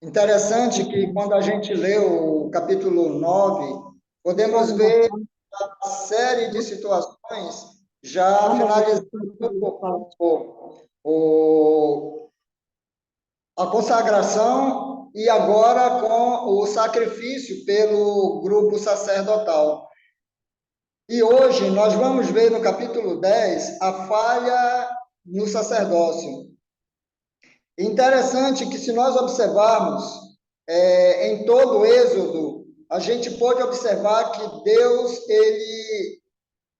Interessante que quando a gente lê o capítulo 9, podemos ver a série de situações já finalizando o, a consagração e agora com o sacrifício pelo grupo sacerdotal. E hoje nós vamos ver no capítulo 10 a falha no sacerdócio. Interessante que, se nós observarmos em todo o Êxodo, a gente pode observar que Deus ele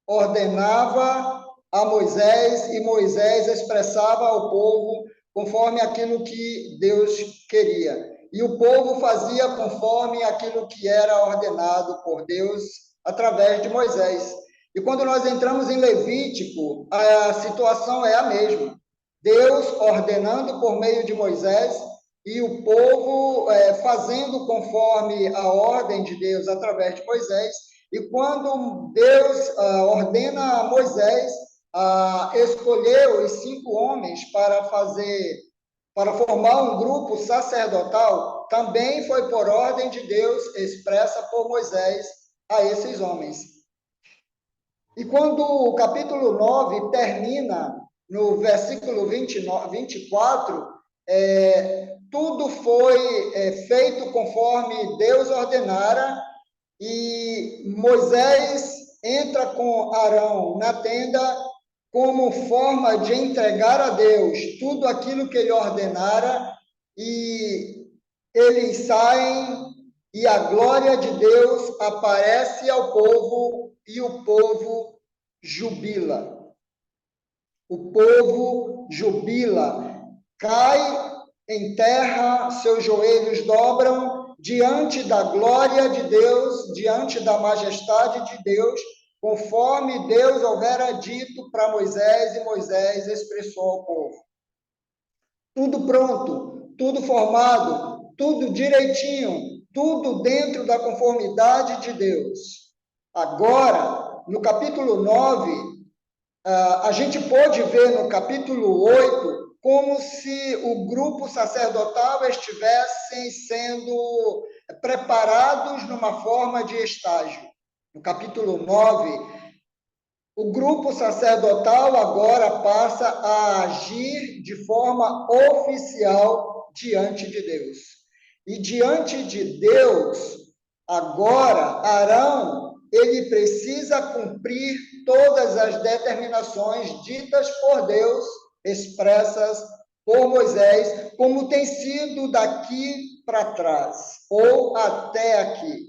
ordenava a Moisés e Moisés expressava ao povo conforme aquilo que Deus queria. E o povo fazia conforme aquilo que era ordenado por Deus através de Moisés. E quando nós entramos em Levítico, a situação é a mesma. Deus ordenando por meio de Moisés e o povo fazendo conforme a ordem de Deus através de Moisés. E quando Deus ordena a Moisés escolher os 5 homens para formar um grupo sacerdotal, também foi por ordem de Deus expressa por Moisés a esses homens. E quando o capítulo 9 termina no versículo 24, tudo foi feito conforme Deus ordenara, e Moisés entra com Arão na tenda como forma de entregar a Deus tudo aquilo que ele ordenara, e eles saem e a glória de Deus aparece ao povo e o povo jubila. O povo jubila, cai em terra, seus joelhos dobram diante da glória de Deus, diante da majestade de Deus, conforme Deus houvera dito para Moisés, e Moisés expressou ao povo. Tudo pronto, tudo formado, tudo direitinho, tudo dentro da conformidade de Deus. Agora, no capítulo 9, a gente pode ver no capítulo 8 como se o grupo sacerdotal estivessem sendo preparados numa forma de estágio. No capítulo 9, o grupo sacerdotal agora passa a agir de forma oficial diante de Deus. E diante de Deus, agora, Arão, ele precisa cumprir todas as determinações ditas por Deus, expressas por Moisés, como tem sido daqui para trás, ou até aqui.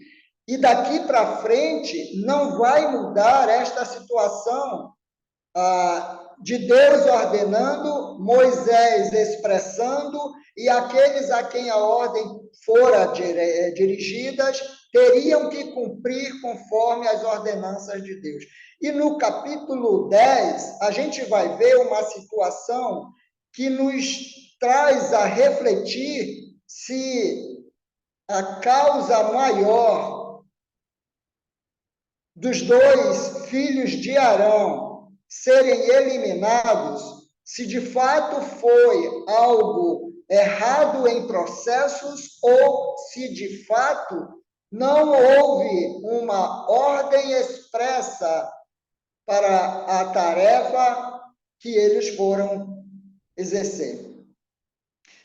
E daqui para frente não vai mudar esta situação de Deus ordenando, Moisés expressando, e aqueles a quem a ordem fora dirigidas teriam que cumprir conforme as ordenanças de Deus. E no capítulo 10, a gente vai ver uma situação que nos traz a refletir se a causa maior dos 2 filhos de Arão serem eliminados, se de fato foi algo errado em processos ou se de fato não houve uma ordem expressa para a tarefa que eles foram exercer.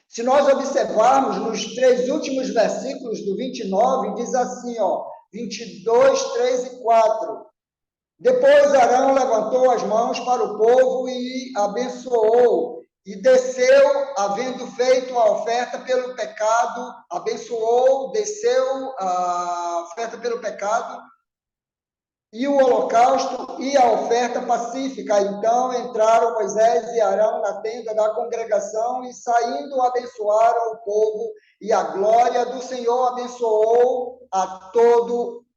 Se nós observarmos nos 3 últimos versículos do 29, diz assim, 22, 3 e 4. Depois Arão levantou as mãos para o povo e abençoou, e desceu, havendo feito a oferta pelo pecado, abençoou, desceu a oferta pelo pecado, e o holocausto e a oferta pacífica. Então entraram Moisés e Arão na tenda da congregação, e saindo abençoaram o povo, e a glória do Senhor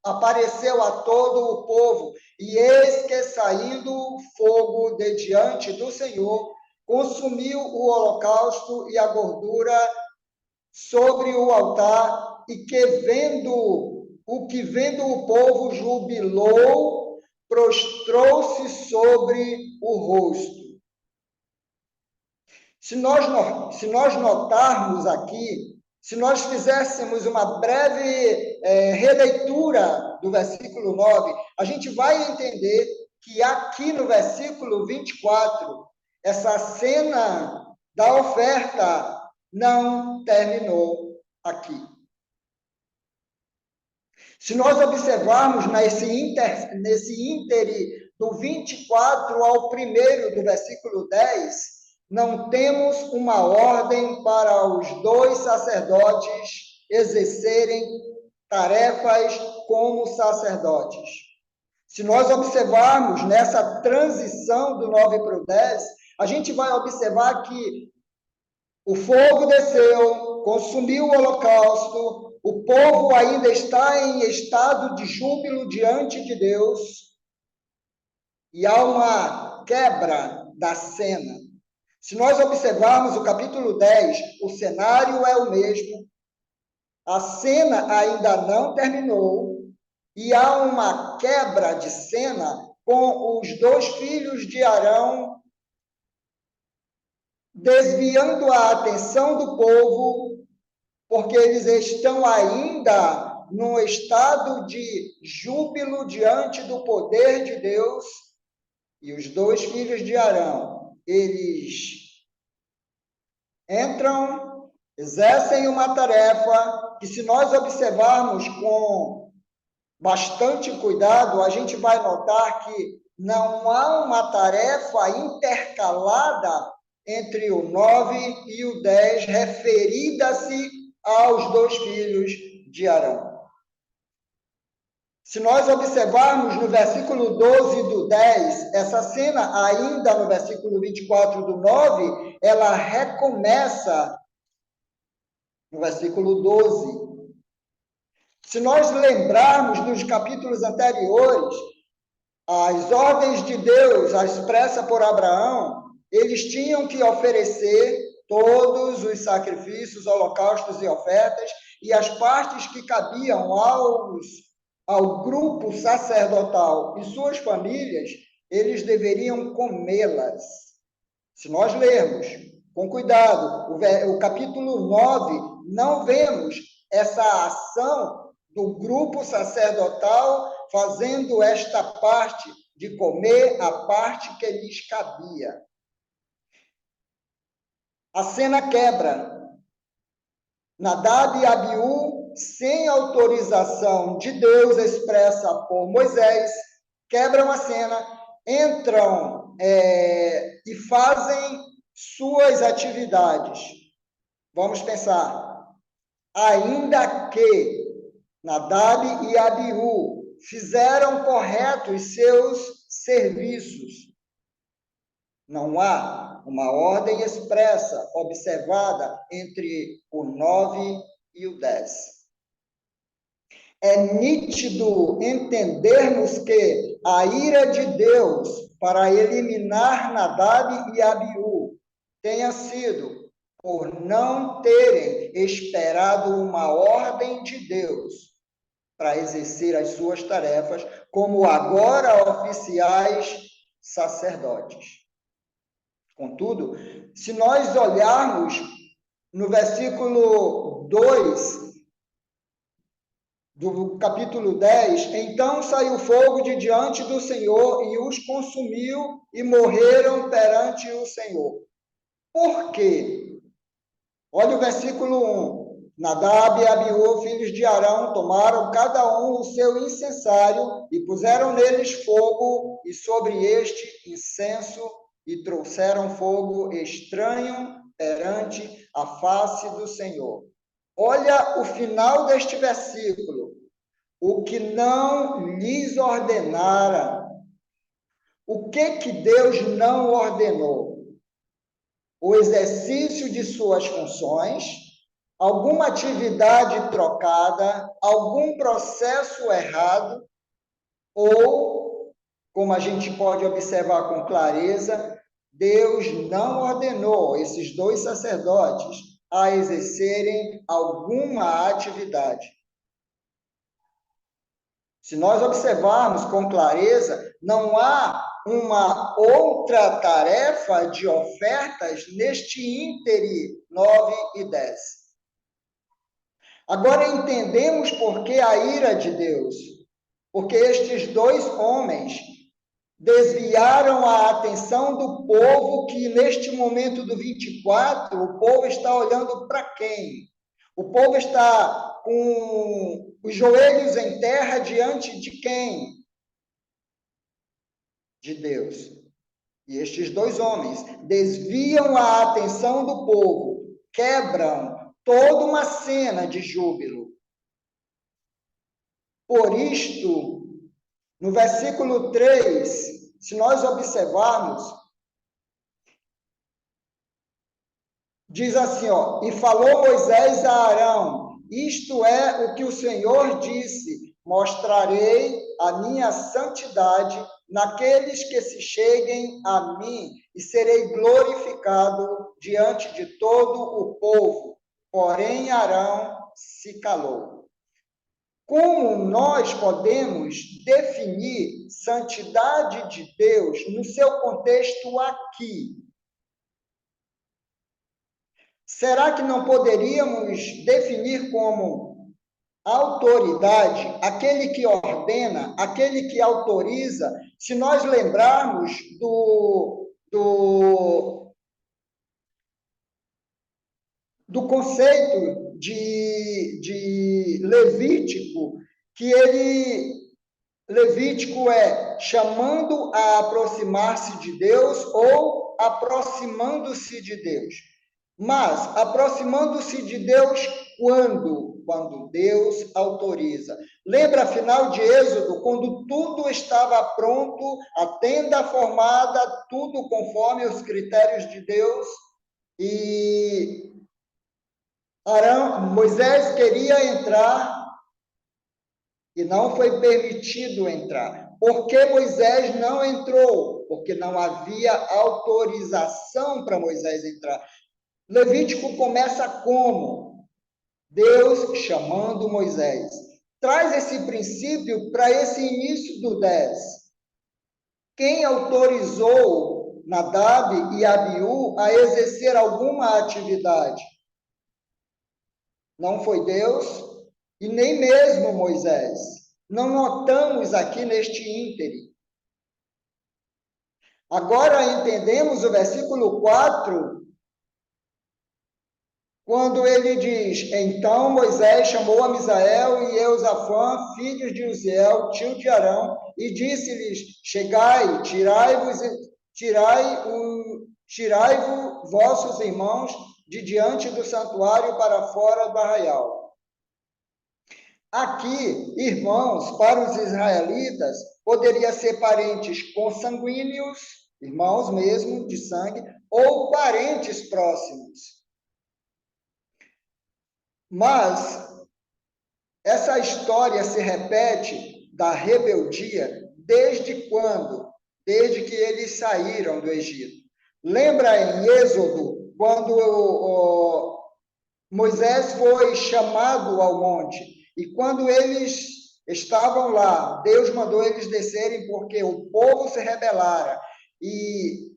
apareceu a todo o povo. E eis que, saindo fogo de diante do Senhor, consumiu o holocausto e a gordura sobre o altar, e que vendo o povo jubilou, prostrou-se sobre o rosto. Se nós notarmos aqui, Se nós fizéssemos uma breve releitura do versículo 9, a gente vai entender que aqui no versículo 24, essa cena da oferta não terminou aqui. Se nós observarmos nesse íntere do 24 ao 1º do versículo 10, não temos uma ordem para os 2 sacerdotes exercerem tarefas como sacerdotes. Se nós observarmos nessa transição do 9 para o 10, a gente vai observar que o fogo desceu, consumiu o holocausto, o povo ainda está em estado de júbilo diante de Deus, e há uma quebra da cena. Se nós observarmos o capítulo 10, o cenário é o mesmo, a cena ainda não terminou, e há uma quebra de cena com os 2 filhos de Arão desviando a atenção do povo, porque eles estão ainda num estado de júbilo diante do poder de Deus, e os 2 filhos de Arão, eles entram, exercem uma tarefa que, se nós observarmos com bastante cuidado, a gente vai notar que não há uma tarefa intercalada entre o 9 e o 10, referida-se aos 2 filhos de Arão. Se nós observarmos no versículo 12 do 10, essa cena ainda no versículo 24 do 9, ela recomeça no versículo 12. Se nós lembrarmos dos capítulos anteriores, as ordens de Deus, expressa por Abraão, eles tinham que oferecer todos os sacrifícios, holocaustos e ofertas, e as partes que cabiam ao grupo sacerdotal e suas famílias, eles deveriam comê-las. Se nós lermos com cuidado o capítulo 9, não vemos essa ação do grupo sacerdotal fazendo esta parte de comer a parte que lhes cabia. A cena quebra. Nadab e Abiú, sem autorização de Deus expressa por Moisés, quebram a cena, entram e fazem suas atividades. Vamos pensar. Ainda que Nadab e Abiú fizeram corretos seus serviços, não há uma ordem expressa observada entre o 9 e o 10. É nítido entendermos que a ira de Deus para eliminar Nadab e Abiú tenha sido por não terem esperado uma ordem de Deus para exercer as suas tarefas como agora oficiais sacerdotes. Contudo, se nós olharmos no versículo 2 do capítulo 10, então saiu fogo de diante do Senhor e os consumiu e morreram perante o Senhor. Por quê? Olha o versículo 1. Nadab e Abiú, filhos de Arão, tomaram cada um o seu incensário e puseram neles fogo, e sobre este incenso, e trouxeram fogo estranho perante a face do Senhor. Olha o final deste versículo. O que não lhes ordenara. O que Deus não ordenou? O exercício de suas funções, alguma atividade trocada, algum processo errado, ou, como a gente pode observar com clareza, Deus não ordenou esses 2 sacerdotes a exercerem alguma atividade. Se nós observarmos com clareza, não há uma outra tarefa de ofertas neste íntere 9 e 10. Agora entendemos por que a ira de Deus. Porque estes dois homens desviaram a atenção do povo, que neste momento do 24, o povo está olhando para quem? O povo está com os joelhos em terra diante de quem? De Deus. E estes dois homens desviam a atenção do povo, quebram toda uma cena de júbilo. Por isto, no versículo 3, se nós observarmos, diz assim, ó, e falou Moisés a Arão, isto é o que o Senhor disse, mostrarei a minha santidade naqueles que se cheguem a mim, e serei glorificado diante de todo o povo. Porém, Arão se calou. Como nós podemos definir santidade de Deus no seu contexto aqui? Será que não poderíamos definir como autoridade aquele que ordena, aquele que autoriza? Se nós lembrarmos do conceito de Levítico, que Levítico é chamando a aproximar-se de Deus ou aproximando-se de Deus. Mas aproximando-se de Deus quando? Quando Deus autoriza. Lembra, final de Êxodo, quando tudo estava pronto, a tenda formada, tudo conforme os critérios de Deus, e Moisés queria entrar e não foi permitido entrar. Por que Moisés não entrou? Porque não havia autorização para Moisés entrar. Levítico começa como? Deus chamando Moisés. Traz esse princípio para esse início do 10. Quem autorizou Nadab e Abiú a exercer alguma atividade? Não foi Deus e nem mesmo Moisés. Não notamos aqui neste íntere. Agora entendemos o versículo 4, quando ele diz, então Moisés chamou a Misael e Eusafã, filhos de Uziel, tio de Arão, e disse-lhes, chegai, tirai-vos vossos irmãos de diante do santuário para fora do arraial. Aqui, irmãos, para os israelitas, poderia ser parentes consanguíneos, irmãos mesmo, de sangue, ou parentes próximos. Mas essa história se repete da rebeldia desde quando? Desde que eles saíram do Egito. Lembra em Êxodo, quando Moisés foi chamado ao monte, e quando eles estavam lá, Deus mandou eles descerem porque o povo se rebelara, e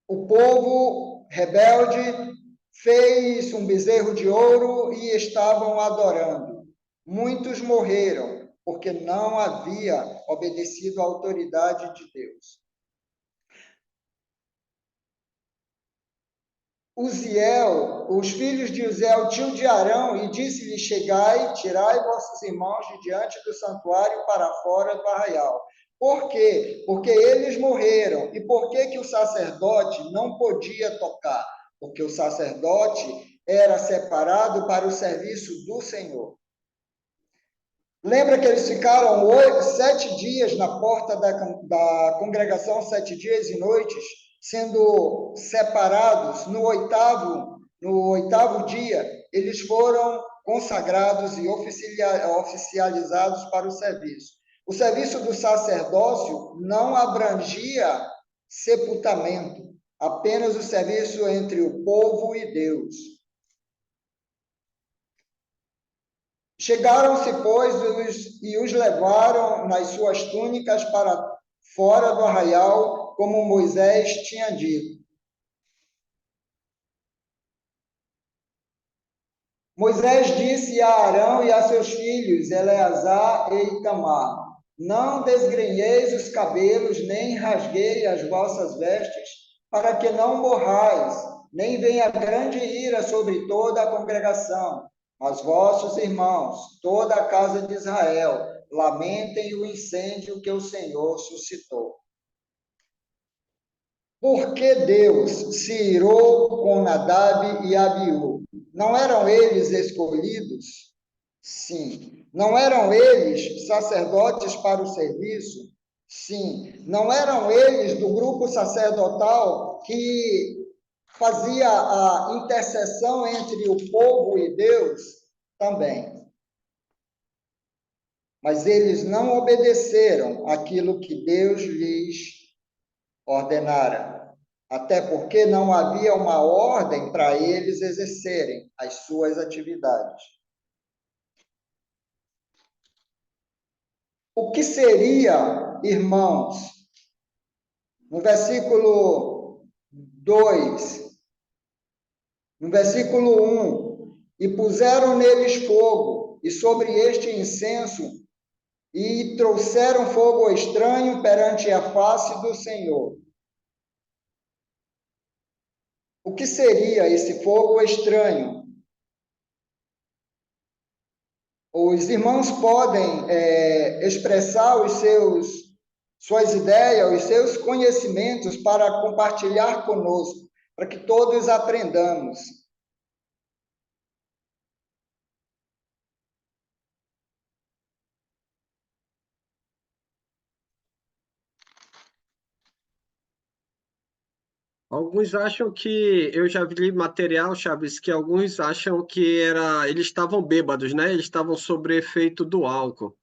o povo rebelde fez um bezerro de ouro e estavam adorando. Muitos morreram, porque não havia obedecido à autoridade de Deus. Uziel, os filhos de Uziel, tio de Arão, e disse-lhe, chegai, tirai vossos irmãos de diante do santuário para fora do arraial. Por quê? Porque eles morreram. E por que que o sacerdote não podia tocar? Porque o sacerdote era separado para o serviço do Senhor. Lembra que eles ficaram 7 dias na porta da congregação, 7 dias e noites, sendo separados. No oitavo dia, eles foram consagrados e oficializados para o serviço. O serviço do sacerdócio não abrangia sepultamento, apenas o serviço entre o povo e Deus. Chegaram-se, pois, e os levaram nas suas túnicas para fora do arraial, como Moisés tinha dito. Moisés disse a Arão e a seus filhos, Eleazar e Itamar: Não desgrenheis os cabelos, nem rasguei as vossas vestes, para que não morrais, nem venha grande ira sobre toda a congregação. Mas vossos irmãos, toda a casa de Israel, lamentem o incêndio que o Senhor suscitou. Por que Deus se irou com Nadab e Abiú? Não eram eles escolhidos? Sim. Não eram eles sacerdotes para o serviço? Sim. Não eram eles do grupo sacerdotal que fazia a intercessão entre o povo e Deus? Também. Mas eles não obedeceram aquilo que Deus lhes ordenara, até porque não havia uma ordem para eles exercerem as suas atividades. O que seria, irmãos, no versículo 2, no versículo 1, e puseram neles fogo, e sobre este incenso, e trouxeram fogo estranho perante a face do Senhor. O que seria esse fogo estranho? Os irmãos podem expressar suas ideias, os seus conhecimentos para compartilhar conosco, para que todos aprendamos. Alguns acham que, eu já vi material, Chaves, que alguns acham que eles estavam bêbados, né? Eles estavam sob efeito do álcool.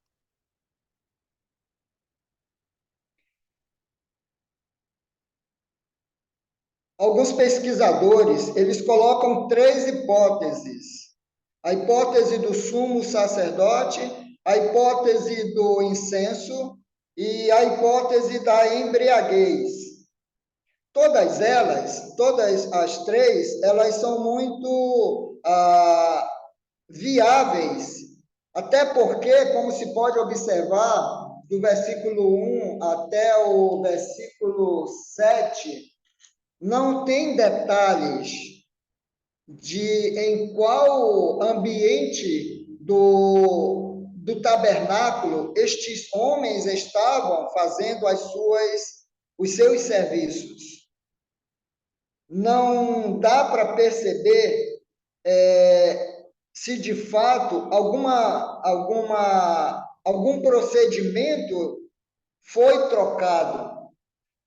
Alguns pesquisadores, eles colocam três hipóteses. A hipótese do sumo sacerdote, a hipótese do incenso e a hipótese da embriaguez. Todas as três, elas são muito viáveis, até porque, como se pode observar, do versículo 1 até o versículo 7, não tem detalhes de em qual ambiente do tabernáculo estes homens estavam fazendo os seus serviços. Não dá para perceber se de fato algum procedimento foi trocado.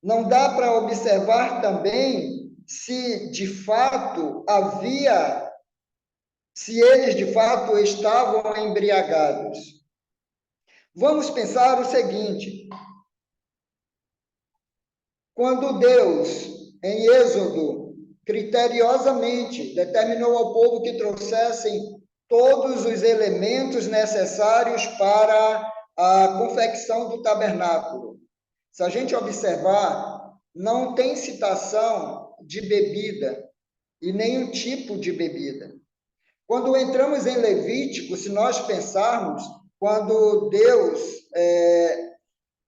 Não dá para observar também se de fato se eles de fato estavam embriagados. Vamos pensar o seguinte: quando Deus, em Êxodo, criteriosamente determinou ao povo que trouxessem todos os elementos necessários para a confecção do tabernáculo. Se a gente observar, não tem citação de bebida e nenhum tipo de bebida. Quando entramos em Levítico, se nós pensarmos, quando Deus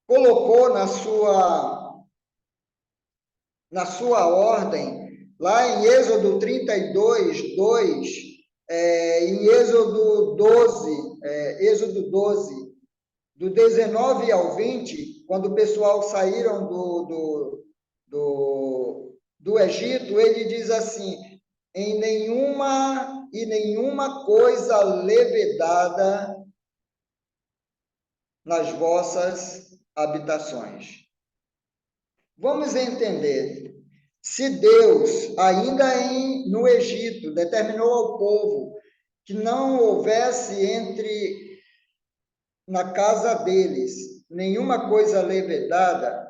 colocou na sua ordem, lá em Êxodo 32, 2, em Êxodo 12, do 19 ao 20, quando o pessoal saíram do Egito, ele diz assim: em nenhuma coisa levedada nas vossas habitações. Vamos entender. Se Deus, ainda no Egito, determinou ao povo que não houvesse na casa deles nenhuma coisa levedada,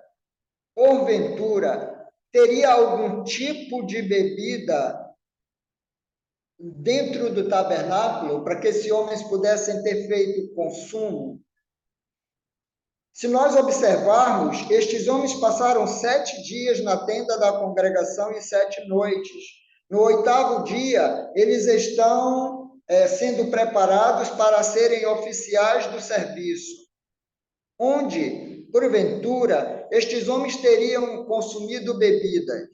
porventura, teria algum tipo de bebida dentro do tabernáculo para que esses homens pudessem ter feito consumo? Se nós observarmos, estes homens passaram 7 dias na tenda da congregação e 7 noites. No 8º dia, eles estão sendo preparados para serem oficiais do serviço, onde, porventura, estes homens teriam consumido bebida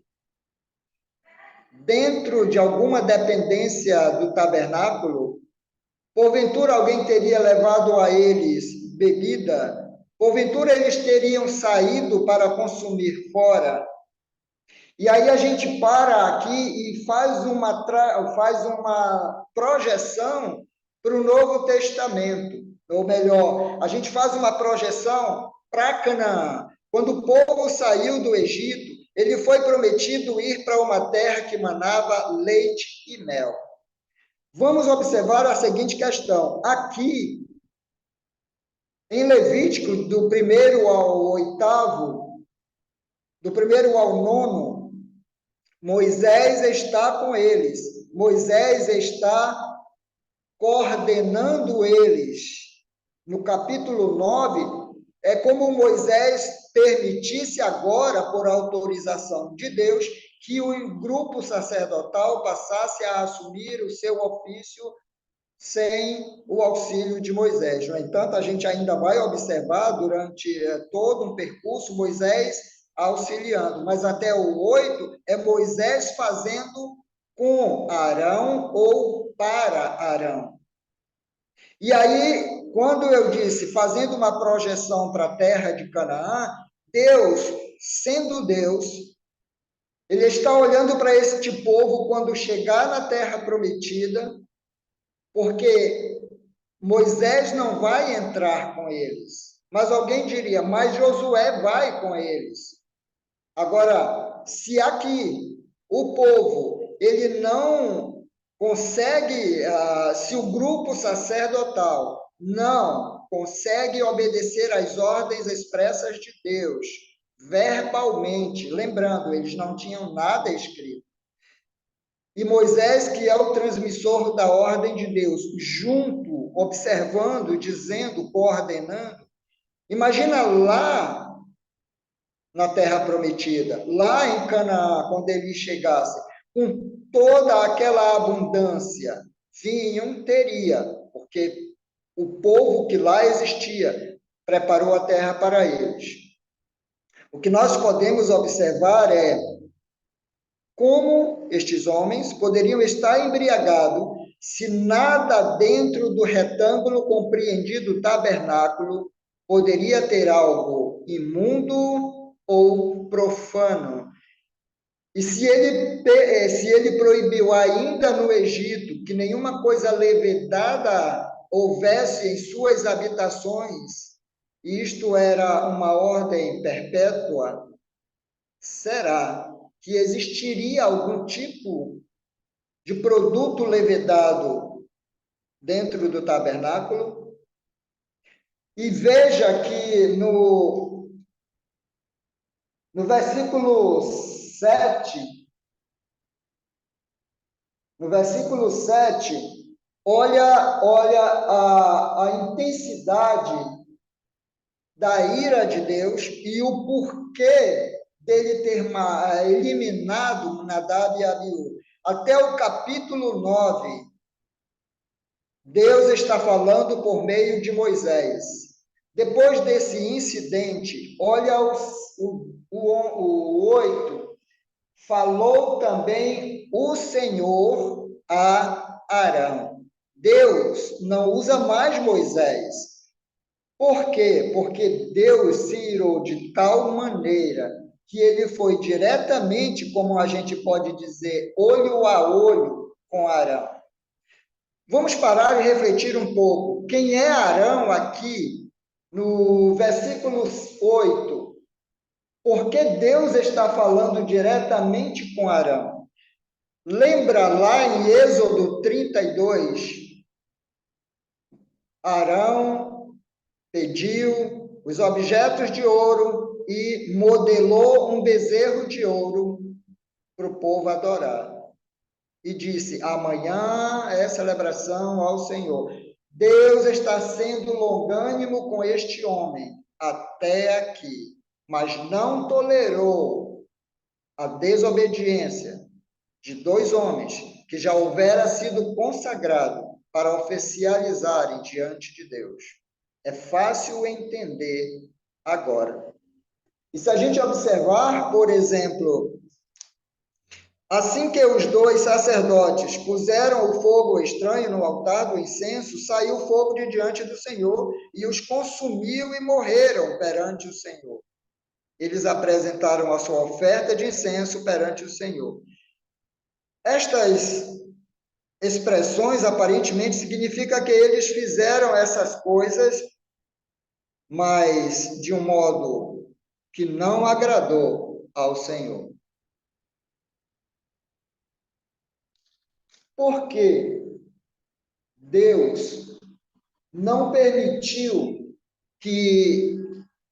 dentro de alguma dependência do tabernáculo. Porventura alguém teria levado a eles bebida? Porventura eles teriam saído para consumir fora? E aí a gente para aqui e faz uma projeção para o Novo Testamento. Ou melhor, a gente faz uma projeção para Canaã. Quando o povo saiu do Egito, ele foi prometido ir para uma terra que manava leite e mel. Vamos observar a seguinte questão. Aqui, em Levítico, do 1º ao 8º, do 1º ao 9º, Moisés está com eles. Moisés está coordenando eles. No capítulo 9, é como Moisés permitisse agora, por autorização de Deus, que o grupo sacerdotal passasse a assumir o seu ofício sem o auxílio de Moisés. No entanto, a gente ainda vai observar durante todo um percurso Moisés auxiliando, mas até o 8 é Moisés fazendo com Arão ou para Arão. E aí, quando eu disse fazendo uma projeção para a terra de Canaã, Deus, sendo Deus, ele está olhando para este povo quando chegar na terra prometida, porque Moisés não vai entrar com eles. Mas alguém diria, mas Josué vai com eles. Agora, se aqui o povo, ele não consegue, se o grupo sacerdotal não consegue obedecer às ordens expressas de Deus, verbalmente, lembrando, eles não tinham nada escrito, e Moisés, que é o transmissor da ordem de Deus, junto, observando, dizendo, coordenando, imagina lá na terra prometida, lá em Canaã, quando eles chegassem, com toda aquela abundância, vinham, teria, porque o povo que lá existia preparou a terra para eles. O que nós podemos observar é como estes homens poderiam estar embriagados se nada dentro do retângulo compreendido tabernáculo poderia ter algo imundo ou profano. E se ele proibiu ainda no Egito que nenhuma coisa levedada houvesse em suas habitações, isto era uma ordem perpétua, será que existiria algum tipo de produto levedado dentro do tabernáculo? E veja que no versículo 7, olha a intensidade da ira de Deus e o porquê dele ter eliminado Nadab e Abiú. Até o capítulo 9, Deus está falando por meio de Moisés. Depois desse incidente, olha o 8, falou também o Senhor a Arão. Deus não usa mais Moisés. Por quê? Porque Deus se irou de tal maneira que ele foi diretamente, como a gente pode dizer, olho a olho com Arão. Vamos parar e refletir um pouco. Quem é Arão aqui, no versículo 8? Por que Deus está falando diretamente com Arão? Lembra lá em Êxodo 32? Arão pediu os objetos de ouro e modelou um bezerro de ouro para o povo adorar. E disse, amanhã é celebração ao Senhor. Deus está sendo longânimo com este homem até aqui, mas não tolerou a desobediência de dois homens que já houvera sido consagrado para oficializarem diante de Deus. É fácil entender agora. E se a gente observar, por exemplo, assim que os dois sacerdotes puseram o fogo estranho no altar do incenso, saiu fogo de diante do Senhor e os consumiu e morreram perante o Senhor. Eles apresentaram a sua oferta de incenso perante o Senhor. Estas expressões aparentemente significam que eles fizeram essas coisas, mas de um modo que não agradou ao Senhor. Porque Deus não permitiu que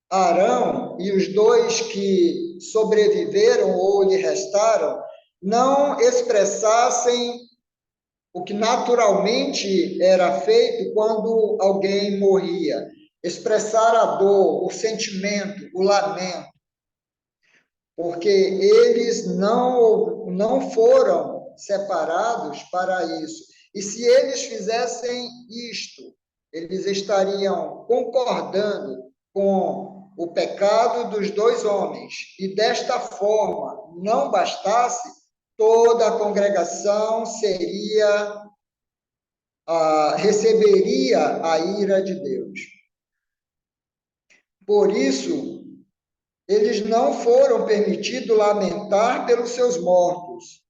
Arão e os dois que sobreviveram ou lhe restaram não expressassem o que naturalmente era feito quando alguém morria, expressar a dor, o sentimento, o lamento, porque eles não foram separados para isso. E se eles fizessem isto, eles estariam concordando com o pecado dos dois homens, e desta forma não bastasse, toda a congregação receberia a ira de Deus. Por isso, eles não foram permitidos lamentar pelos seus mortos.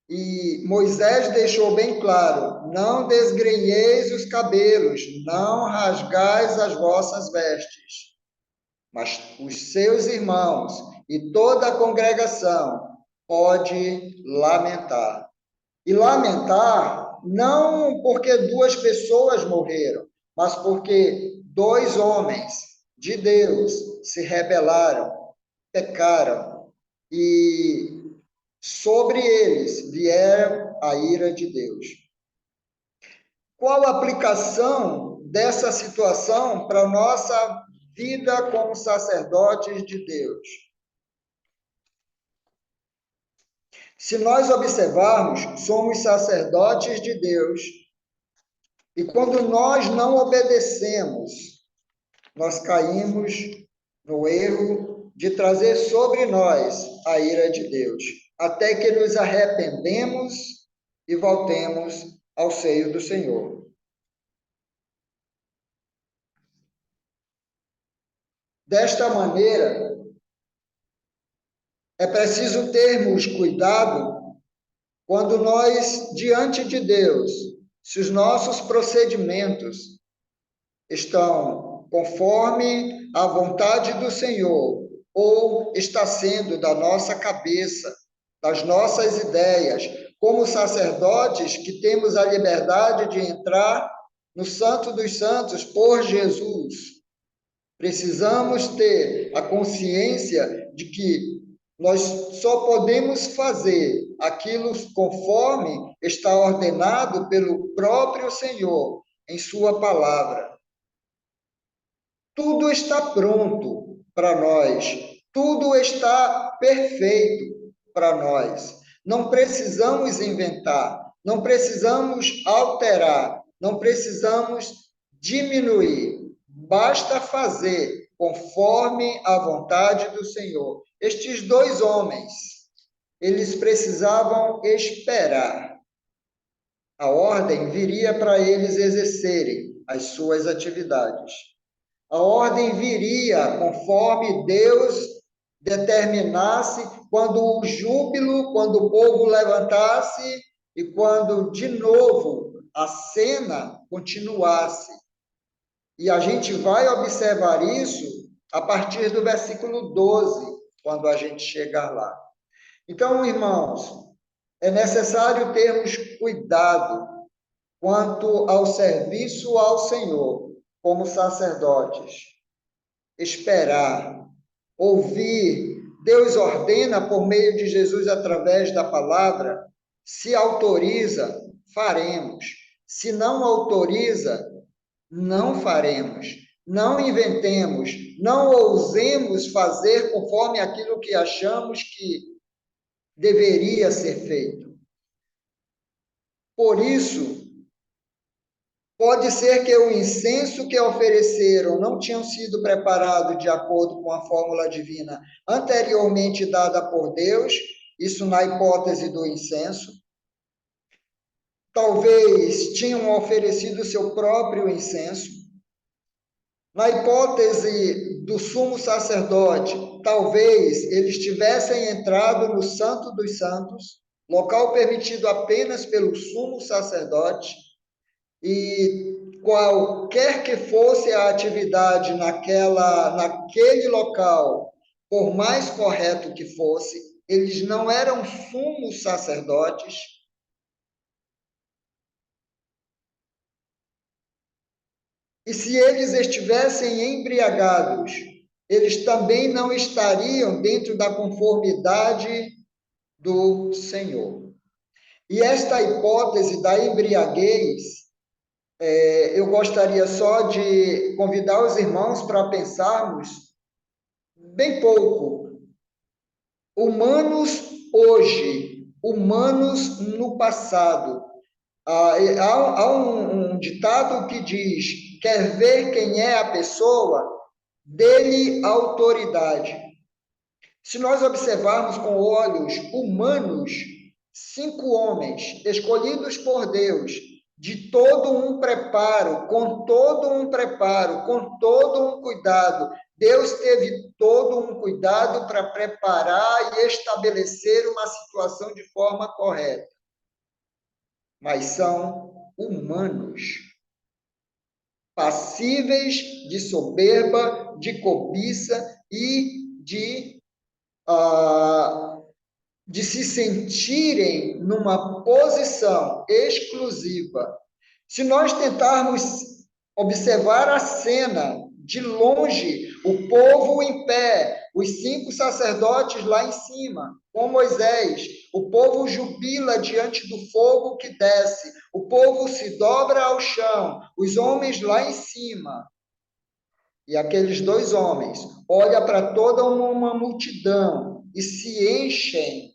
E Moisés deixou bem claro: não desgrenheis os cabelos, não rasgais as vossas vestes. Mas os seus irmãos e toda a congregação pode lamentar. E lamentar não porque duas pessoas morreram, mas porque dois homens de Deus se rebelaram, pecaram, e sobre eles vieram a ira de Deus. Qual a aplicação dessa situação para a nossa vida como sacerdotes de Deus? Se nós observarmos, somos sacerdotes de Deus, e quando nós não obedecemos, nós caímos no erro de trazer sobre nós a ira de Deus, até que nos arrependemos e voltemos ao seio do Senhor. Desta maneira, é preciso termos cuidado quando nós, diante de Deus, se os nossos procedimentos estão conforme a vontade do Senhor, ou está sendo da nossa cabeça, das nossas ideias, como sacerdotes que temos a liberdade de entrar no Santo dos Santos por Jesus. Precisamos ter a consciência de que nós só podemos fazer aquilo conforme está ordenado pelo próprio Senhor em sua palavra. Tudo está pronto para nós, tudo está perfeito para nós. Não precisamos inventar, não precisamos alterar, não precisamos diminuir. Basta fazer conforme a vontade do Senhor. Estes dois homens, eles precisavam esperar. A ordem viria para eles exercerem as suas atividades. A ordem viria conforme Deus determinasse, quando o júbilo, quando o povo levantasse e quando de novo a cena continuasse. E a gente vai observar isso a partir do versículo 12, quando a gente chegar lá. Então, irmãos, é necessário termos cuidado quanto ao serviço ao Senhor, como sacerdotes. Esperar, ouvir. Deus ordena por meio de Jesus através da palavra. Se autoriza, faremos. Se não autoriza, não faremos. Não inventemos, não ousemos fazer conforme aquilo que achamos que deveria ser feito. Por isso, Pode ser que o incenso que ofereceram não tinham sido preparado de acordo com a fórmula divina anteriormente dada por Deus, isso na hipótese do incenso. Talvez tinham oferecido seu próprio incenso. Na hipótese do sumo sacerdote, talvez eles tivessem entrado no Santo dos Santos, local permitido apenas pelo sumo sacerdote, e qualquer que fosse a atividade naquele local, por mais correto que fosse, eles não eram sumos sacerdotes. E se eles estivessem embriagados, eles também não estariam dentro da conformidade do Senhor. E esta hipótese da embriaguez, eu gostaria só de convidar os irmãos para pensarmos bem pouco. Humanos hoje, humanos no passado. Há um ditado que diz: quer ver quem é a pessoa? Dê-lhe autoridade. Se nós observarmos com olhos humanos, 5 homens escolhidos por Deus, de todo um preparo, com todo um preparo, com todo um cuidado. Deus teve todo um cuidado para preparar e estabelecer uma situação de forma correta. Mas são humanos, passíveis de soberba, de cobiça e de se sentirem numa posição exclusiva. Se nós tentarmos observar a cena de longe, o povo em pé, os 5 sacerdotes lá em cima, com Moisés, o povo jubila diante do fogo que desce, o povo se dobra ao chão, os homens lá em cima. E aqueles 2 homens olham para toda uma multidão e se enchem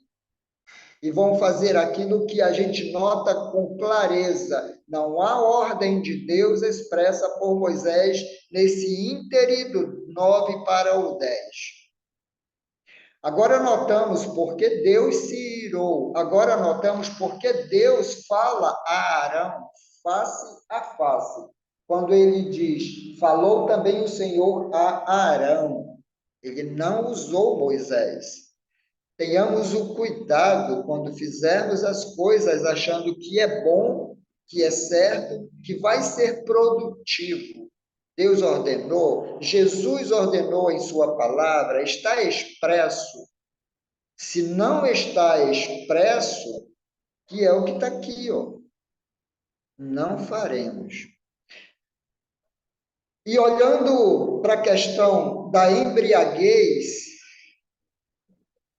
e vão fazer aquilo que a gente nota com clareza. Não há ordem de Deus expressa por Moisés nesse íntere do 9 para o 10. Agora notamos porque Deus se irou. Agora notamos porque Deus fala a Arão face a face. Quando ele diz, falou também o Senhor a Arão. Ele não usou Moisés. Tenhamos o cuidado quando fizermos as coisas achando que é bom, que é certo, que vai ser produtivo. Deus ordenou, Jesus ordenou em sua palavra, está expresso. Se não está expresso, que é o que está aqui, ó, não faremos. E olhando para a questão da embriaguez,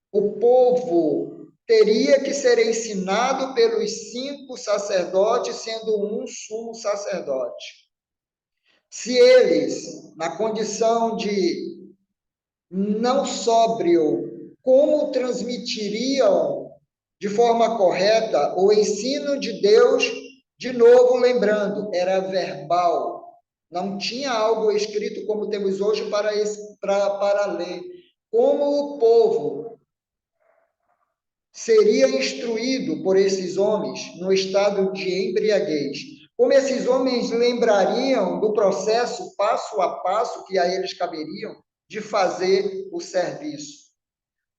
o povo teria que ser ensinado pelos 5 sacerdotes, sendo um sumo sacerdote. Se eles, na condição de não sóbrio, como transmitiriam de forma correta o ensino de Deus, de novo lembrando, era verbal, não tinha algo escrito como temos hoje para ler. Como o povo seria instruído por esses homens no estado de embriaguez. Como esses homens lembrariam do processo passo a passo que a eles caberiam de fazer o serviço.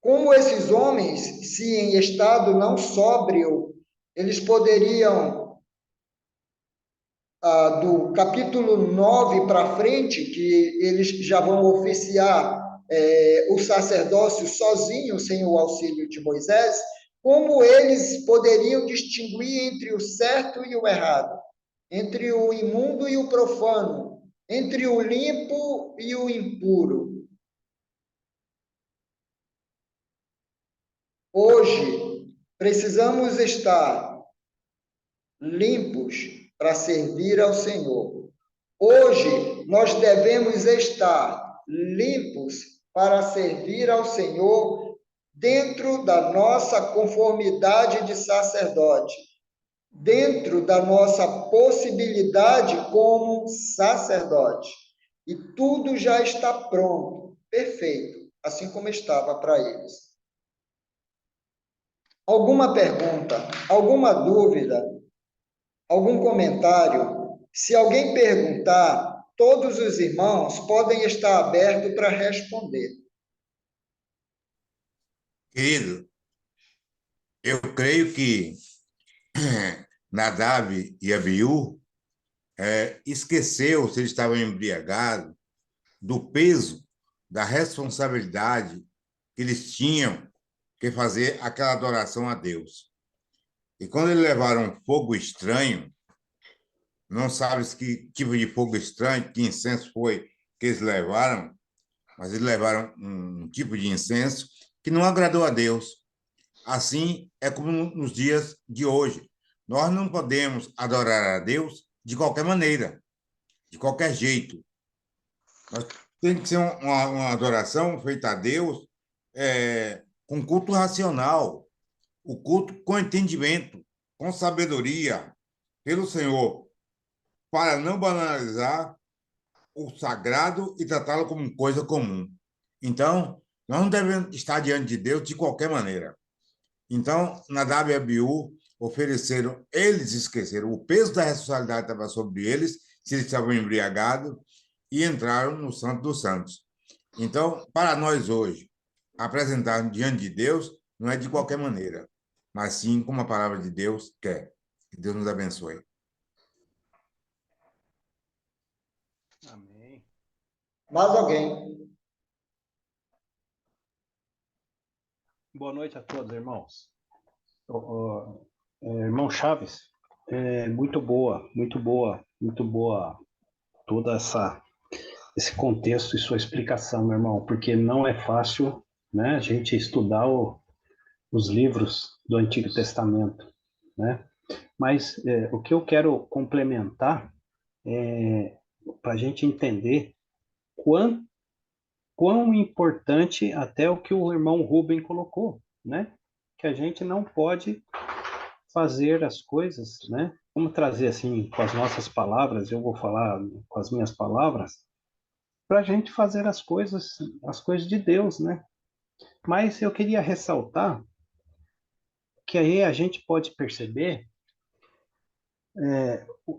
Como esses homens, se em estado não sóbrio, eles poderiam, do capítulo 9 para frente, que eles já vão oficiar o sacerdócio sozinho, sem o auxílio de Moisés, como eles poderiam distinguir entre o certo e o errado, entre o imundo e o profano, entre o limpo e o impuro. Hoje, precisamos estar limpos para servir ao Senhor. Hoje, nós devemos estar limpos para servir ao Senhor dentro da nossa conformidade de sacerdote. dentro da nossa possibilidade como sacerdote. E tudo já está pronto, perfeito, assim como estava para eles. Alguma pergunta, alguma dúvida, algum comentário? Se alguém perguntar, todos os irmãos podem estar abertos para responder. Querido, eu creio que Nadab e Abiú esqueceu, se eles estavam embriagados, do peso, da responsabilidade que eles tinham que fazer aquela adoração a Deus. E quando eles levaram fogo estranho, não sabes que tipo de fogo estranho, que incenso foi que eles levaram, mas eles levaram um tipo de incenso que não agradou a Deus. Assim é como nos dias de hoje. Nós não podemos adorar a Deus de qualquer maneira, de qualquer jeito. Nós tem que ser uma adoração feita a Deus com culto racional, o culto com entendimento, com sabedoria pelo Senhor, para não banalizar o sagrado e tratá-lo como coisa comum. Então, nós não devemos estar diante de Deus de qualquer maneira. Então, Nadab e Abiú ofereceram, eles esqueceram, o peso da responsabilidade estava sobre eles, se eles estavam embriagados, e entraram no Santo dos Santos. Então, para nós hoje, apresentar diante de Deus não é de qualquer maneira, mas sim como a palavra de Deus quer. Que Deus nos abençoe. Amém. Mais alguém? Boa noite a todos, irmãos. Irmão Chaves, muito boa, muito boa, muito boa toda esse contexto e sua explicação, meu irmão, porque não é fácil, né, a gente estudar os livros do Antigo Testamento, né? Mas o que eu quero complementar para a gente entender quão importante até o que o irmão Rubem colocou, né? Que a gente não pode fazer as coisas, né? Vamos trazer assim com as nossas palavras, eu vou falar com as minhas palavras, para a gente fazer as coisas de Deus, né? Mas eu queria ressaltar que aí a gente pode perceber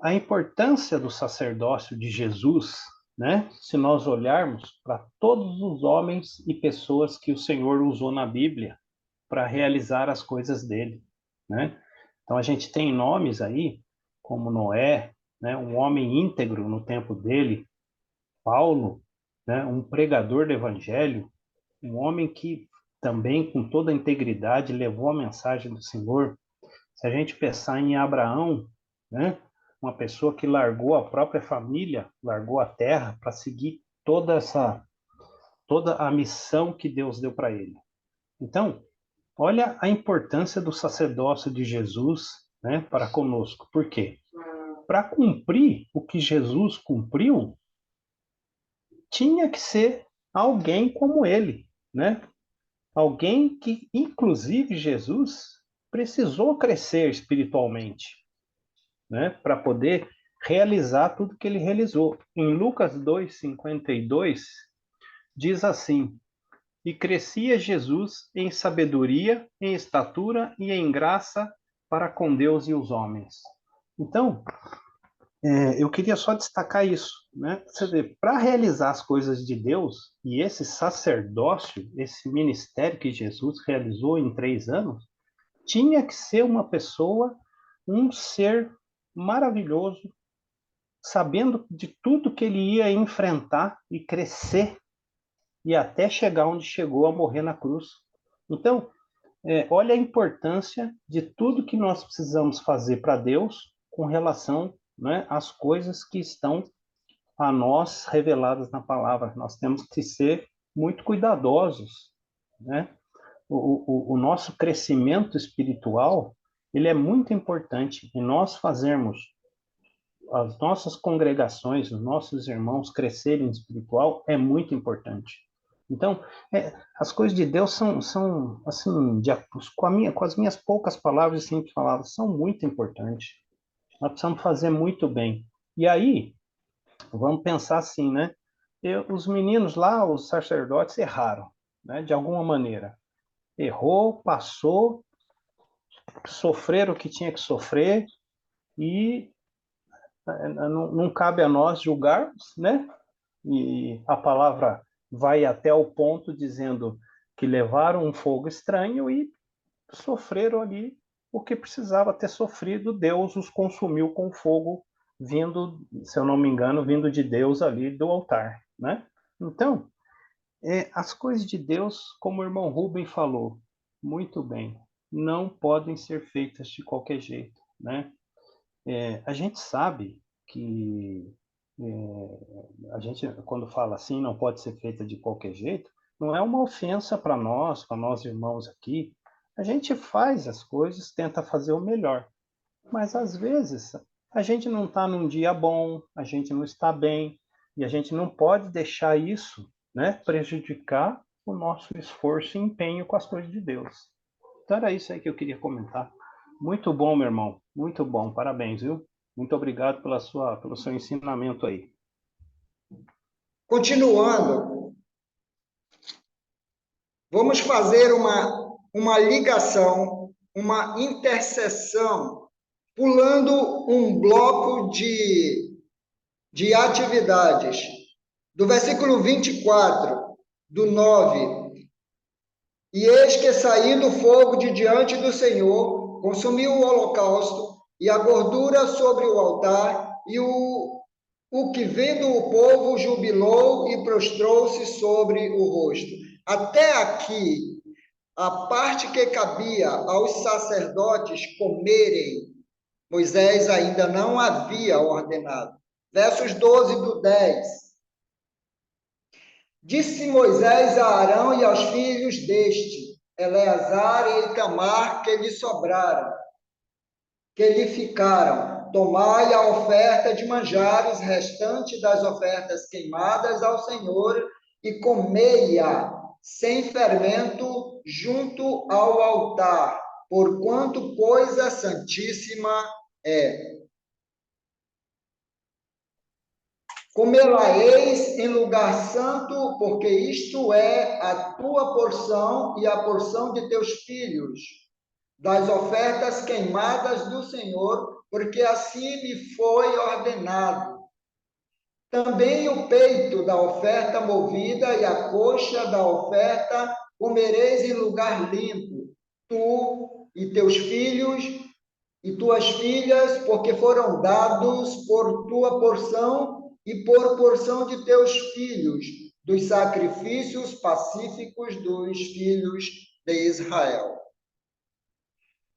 a importância do sacerdócio de Jesus, né? Se nós olharmos para todos os homens e pessoas que o Senhor usou na Bíblia para realizar as coisas dele, né? Então a gente tem nomes aí como Noé, né? Um homem íntegro no tempo dele, Paulo, né? Um pregador do evangelho, um homem que também com toda a integridade levou a mensagem do Senhor. Se a gente pensar em Abraão, né? Uma pessoa que largou a própria família, largou a terra para seguir toda a missão que Deus deu para ele. Então, olha a importância do sacerdócio de Jesus, né, para conosco. Por quê? Para cumprir o que Jesus cumpriu, tinha que ser alguém como ele, né? Alguém que, inclusive, Jesus precisou crescer espiritualmente, né, para poder realizar tudo que ele realizou. Em Lucas 2:52 diz assim: E crescia Jesus em sabedoria, em estatura e em graça para com Deus e os homens. Então, eu queria só destacar isso, né? Você vê, para realizar as coisas de Deus e esse sacerdócio, esse ministério que Jesus realizou em 3 anos, tinha que ser uma pessoa, um ser maravilhoso, sabendo de tudo que ele ia enfrentar e crescer e até chegar onde chegou a morrer na cruz. Então, olha a importância de tudo que nós precisamos fazer para Deus com relação, né, às coisas que estão a nós reveladas na palavra. Nós temos que ser muito cuidadosos, né? O nosso crescimento espiritual, ele é muito importante e nós fazermos as nossas congregações, os nossos irmãos crescerem espiritual é muito importante. Então, as coisas de Deus são assim, com as minhas poucas palavras, simples palavras, são muito importantes. Nós precisamos fazer muito bem. E aí, vamos pensar assim, né? Os meninos lá, os sacerdotes, erraram, né? De alguma maneira. Errou, passou, sofreram o que tinha que sofrer e não cabe a nós julgarmos, né? E a palavra vai até o ponto dizendo que levaram um fogo estranho e sofreram ali o que precisava ter sofrido. Deus os consumiu com fogo vindo, se eu não me engano, vindo de Deus ali do altar, né? Então, as coisas de Deus, como o irmão Rubem falou, muito bem, não podem ser feitas de qualquer jeito, né? A gente sabe que a gente, quando fala assim, não pode ser feita de qualquer jeito, não é uma ofensa para nós irmãos aqui. A gente faz as coisas, tenta fazer o melhor, mas às vezes a gente não está num dia bom, a gente não está bem, e a gente não pode deixar isso, né, prejudicar o nosso esforço e empenho com as coisas de Deus. Então era isso aí que eu queria comentar. Muito bom, meu irmão. Muito bom. Parabéns, viu? Muito obrigado pelo seu ensinamento aí. Continuando, vamos fazer uma ligação, uma interseção, pulando um bloco de atividades. Do versículo 24, do 9. E eis que saindo fogo de diante do Senhor, consumiu o holocausto e a gordura sobre o altar, e o que vendo o povo jubilou e prostrou-se sobre o rosto. Até aqui, a parte que cabia aos sacerdotes comerem, Moisés ainda não havia ordenado. Versos 12 do 10. Disse Moisés a Arão e aos filhos deste, Eleazar e Itamar, que lhe sobraram, que lhe ficaram: tomai a oferta de manjares restante das ofertas queimadas ao Senhor e comei-a sem fermento junto ao altar, porquanto coisa santíssima é. Comê-la-eis em lugar santo, porque isto é a tua porção e a porção de teus filhos, das ofertas queimadas do Senhor, porque assim me foi ordenado. Também o peito da oferta movida e a coxa da oferta comereis em lugar limpo, tu e teus filhos e tuas filhas, porque foram dados por tua porção e por porção de teus filhos, dos sacrifícios pacíficos dos filhos de Israel.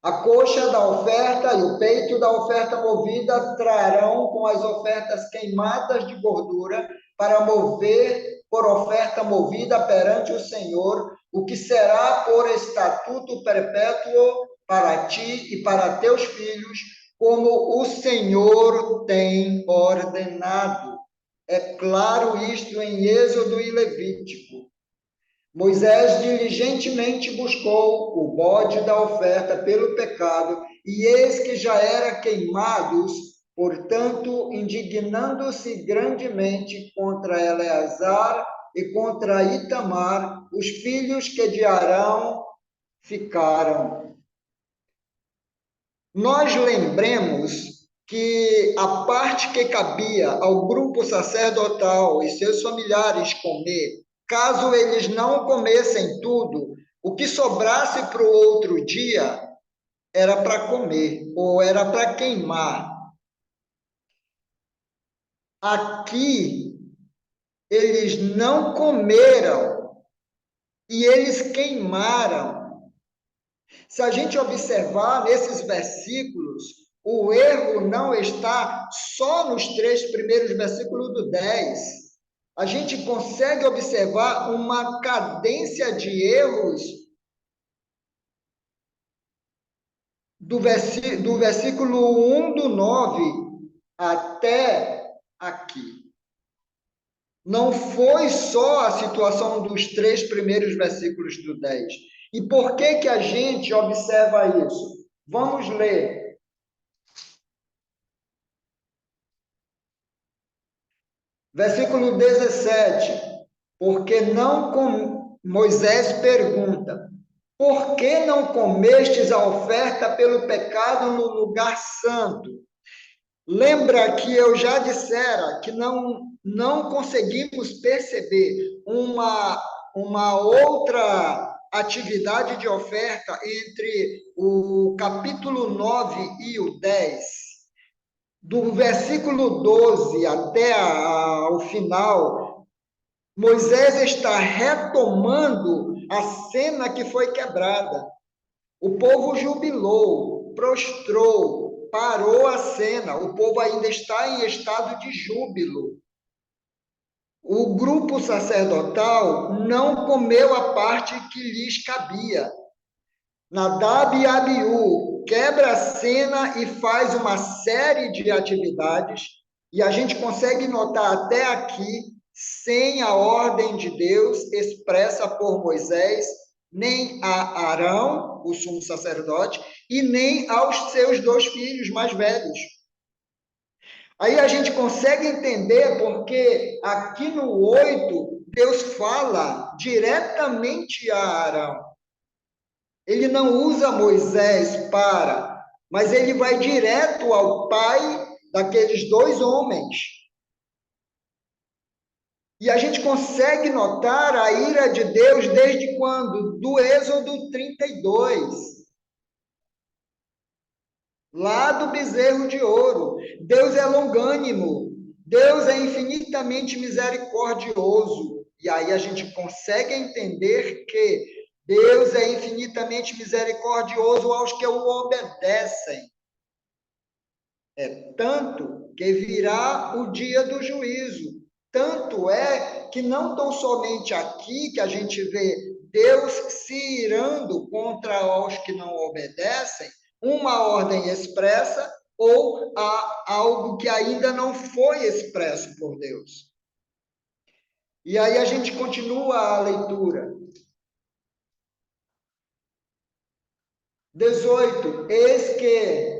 A coxa da oferta e o peito da oferta movida trarão com as ofertas queimadas de gordura para mover por oferta movida perante o Senhor, o que será por estatuto perpétuo para ti e para teus filhos, como o Senhor tem ordenado. É claro isto em Êxodo e Levítico. Moisés diligentemente buscou o bode da oferta pelo pecado, e eis que já era queimados, portanto, indignando-se grandemente contra Eleazar e contra Itamar, os filhos que de Arão ficaram. Nós lembremos que a parte que cabia ao grupo sacerdotal e seus familiares comer, caso eles não comessem tudo, o que sobrasse para o outro dia era para comer, ou era para queimar. Aqui, eles não comeram e eles queimaram. Se a gente observar nesses versículos, o erro não está só nos 3 primeiros versículos do 10. A gente consegue observar uma cadência de erros do versículo 1 do 9 até aqui. Não foi só a situação dos 3 primeiros versículos do 10. E por que que a gente observa isso? Vamos ler. Versículo 17. Porque não com... Moisés pergunta: por que não comestes a oferta pelo pecado no lugar santo? Lembra que eu já dissera que não conseguimos perceber uma outra atividade de oferta entre o capítulo 9 e o 10. Do versículo 12 até o final, Moisés está retomando a cena que foi quebrada. O povo jubilou, prostrou, parou a cena. O povo ainda está em estado de júbilo. O grupo sacerdotal não comeu a parte que lhes cabia. Nadab e Abiú quebra a cena e faz uma série de atividades, e a gente consegue notar até aqui, sem a ordem de Deus expressa por Moisés, nem a Arão, o sumo sacerdote, e nem aos seus 2 filhos mais velhos. Aí a gente consegue entender porque aqui no 8, Deus fala diretamente a Arão. Ele não usa Moisés mas ele vai direto ao pai daqueles 2 homens. E a gente consegue notar a ira de Deus desde quando? Do Êxodo 32. Lá do bezerro de ouro. Deus é longânimo. Deus é infinitamente misericordioso. E aí a gente consegue entender que Deus é infinitamente misericordioso aos que o obedecem. É tanto que virá o dia do juízo. Tanto é que não tão somente aqui que a gente vê Deus se irando contra os que não obedecem, uma ordem expressa ou algo que ainda não foi expresso por Deus. E aí a gente continua a leitura. 18. Eis que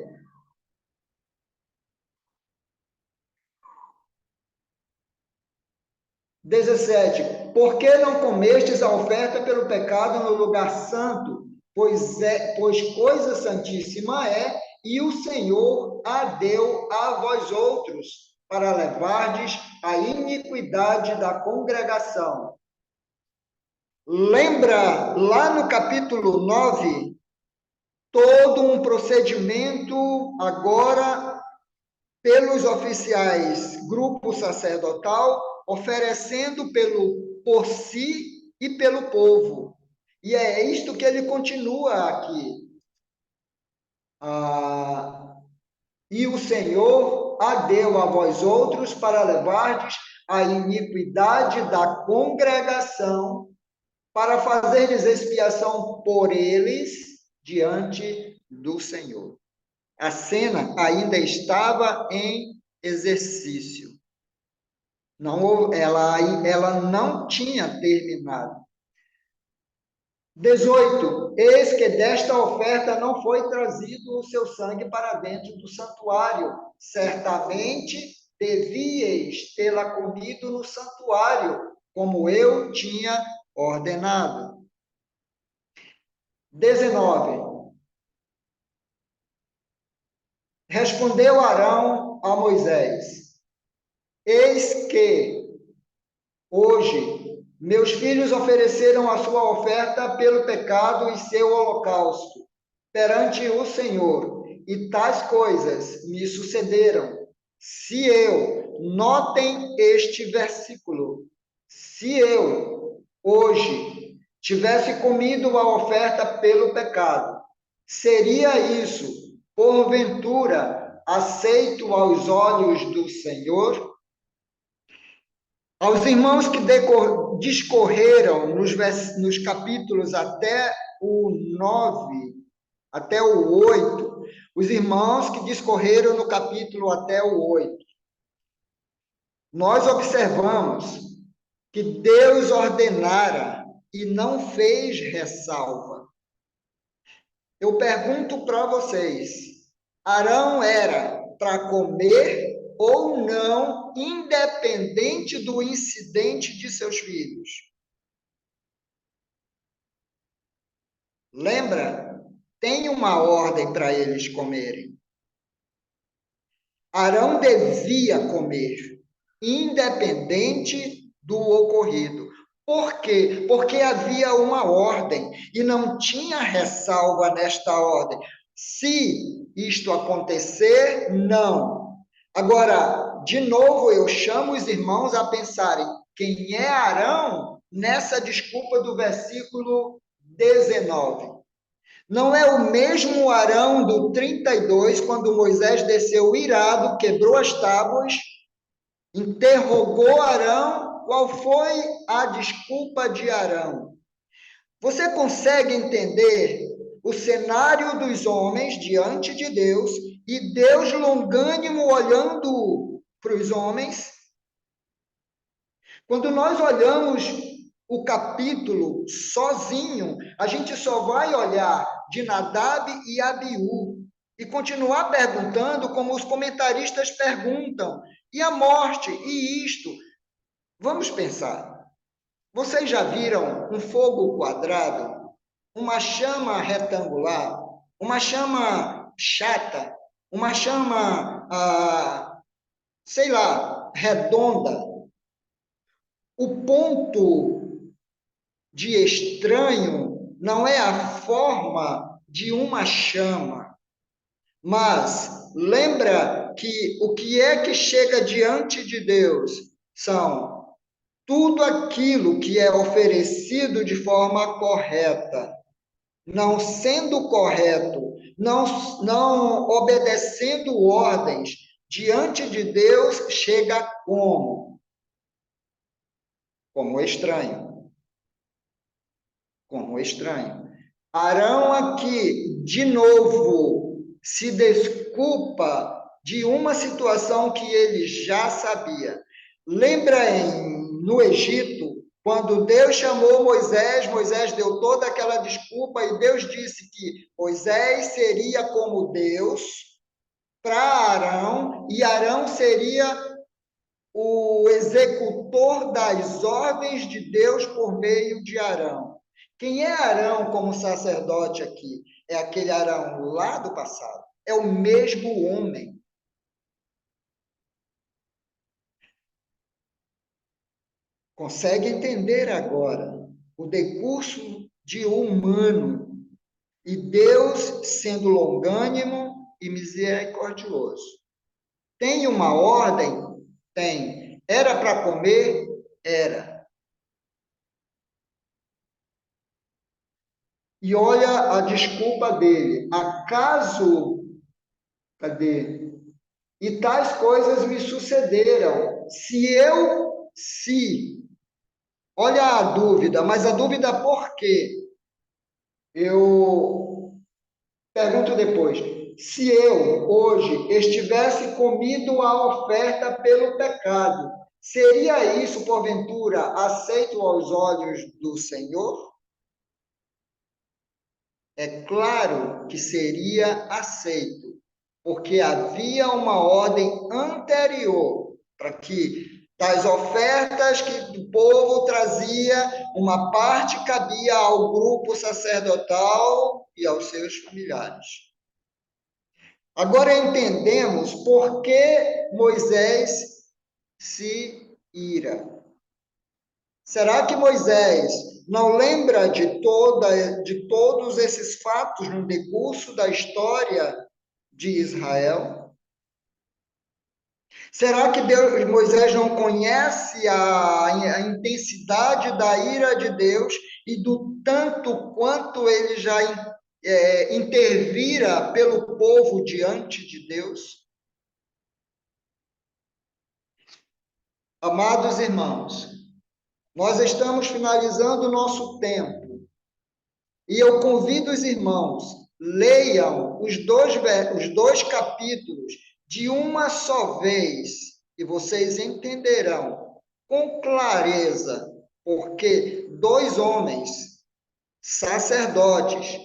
por que não comestes a oferta pelo pecado no lugar santo? Pois coisa santíssima é, e o Senhor a deu a vós outros, para levardes a iniquidade da congregação. Lembra, lá no capítulo 9, todo um procedimento agora pelos oficiais, grupo sacerdotal, oferecendo por si e pelo povo. E é isto que ele continua aqui. E o Senhor a deu a vós outros para levardes a iniquidade da congregação, para fazerdes expiação por eles diante do Senhor. A cena ainda estava em exercício. Ela não tinha terminado. 18. Eis que desta oferta não foi trazido o seu sangue para dentro do santuário. Certamente devíeis tê-la comido no santuário, como eu tinha ordenado. 19. Respondeu Arão a Moisés: eis que hoje meus filhos ofereceram a sua oferta pelo pecado e seu holocausto perante o Senhor, e tais coisas me sucederam. Se eu, notem este versículo, se eu hoje tivesse comido a oferta pelo pecado, seria isso porventura aceito aos olhos do Senhor? Aos irmãos que discorreram nos capítulos até o 9, até o 8, os irmãos que discorreram no capítulo até o 8, nós observamos que Deus ordenara e não fez ressalva. Eu pergunto para vocês, Arão era para comer ou não, independente do incidente de seus filhos? Lembra? Tem uma ordem para eles comerem. Arão devia comer, independente do ocorrido. Por quê? Porque havia uma ordem e não tinha ressalva nesta ordem. Se isto acontecer, não. Agora, de novo, eu chamo os irmãos a pensarem quem é Arão nessa desculpa do versículo 19. Não é o mesmo Arão do 32, quando Moisés desceu irado, quebrou as tábuas, interrogou Arão. Qual foi a desculpa de Arão? Você consegue entender o cenário dos homens diante de Deus e Deus longânimo olhando para os homens? Quando nós olhamos o capítulo sozinho, a gente só vai olhar de Nadab e Abiú e continuar perguntando como os comentaristas perguntam. E a morte? E isto? Vamos pensar. Vocês já viram um fogo quadrado? Uma chama retangular? Uma chama chata? Uma chama, sei lá, redonda? O ponto de estranho não é a forma de uma chama, mas lembra que o que é que chega diante de Deus são tudo aquilo que é oferecido de forma correta. Não sendo correto, não obedecendo ordens, diante de Deus chega como? Como estranho. Como estranho. Arão aqui, de novo, se desculpa de uma situação que ele já sabia. Lembra no Egito, quando Deus chamou Moisés, Moisés deu toda aquela desculpa e Deus disse que Moisés seria como Deus para Arão e Arão seria o executor das ordens de Deus por meio de Arão. Quem é Arão como sacerdote aqui? É aquele Arão lá do passado. É o mesmo homem. Consegue entender agora o decurso de humano e Deus sendo longânimo e misericordioso. Tem uma ordem? Tem. Era para comer? Era. E olha a desculpa dele. Acaso, cadê? E tais coisas me sucederam. Olha a dúvida, mas a dúvida por quê? Eu pergunto depois. Se eu, hoje, estivesse comido a oferta pelo pecado, seria isso, porventura, aceito aos olhos do Senhor? É claro que seria aceito, porque havia uma ordem anterior para que das ofertas que o povo trazia, uma parte cabia ao grupo sacerdotal e aos seus familiares. Agora entendemos por que Moisés se ira. Será que Moisés não lembra de todos esses fatos no decurso da história de Israel? Será que Moisés não conhece a intensidade da ira de Deus e do tanto quanto ele já intervira pelo povo diante de Deus? Amados irmãos, nós estamos finalizando o nosso tempo e eu convido os irmãos, leiam os dois capítulos de uma só vez e vocês entenderão com clareza, porque dois homens, sacerdotes,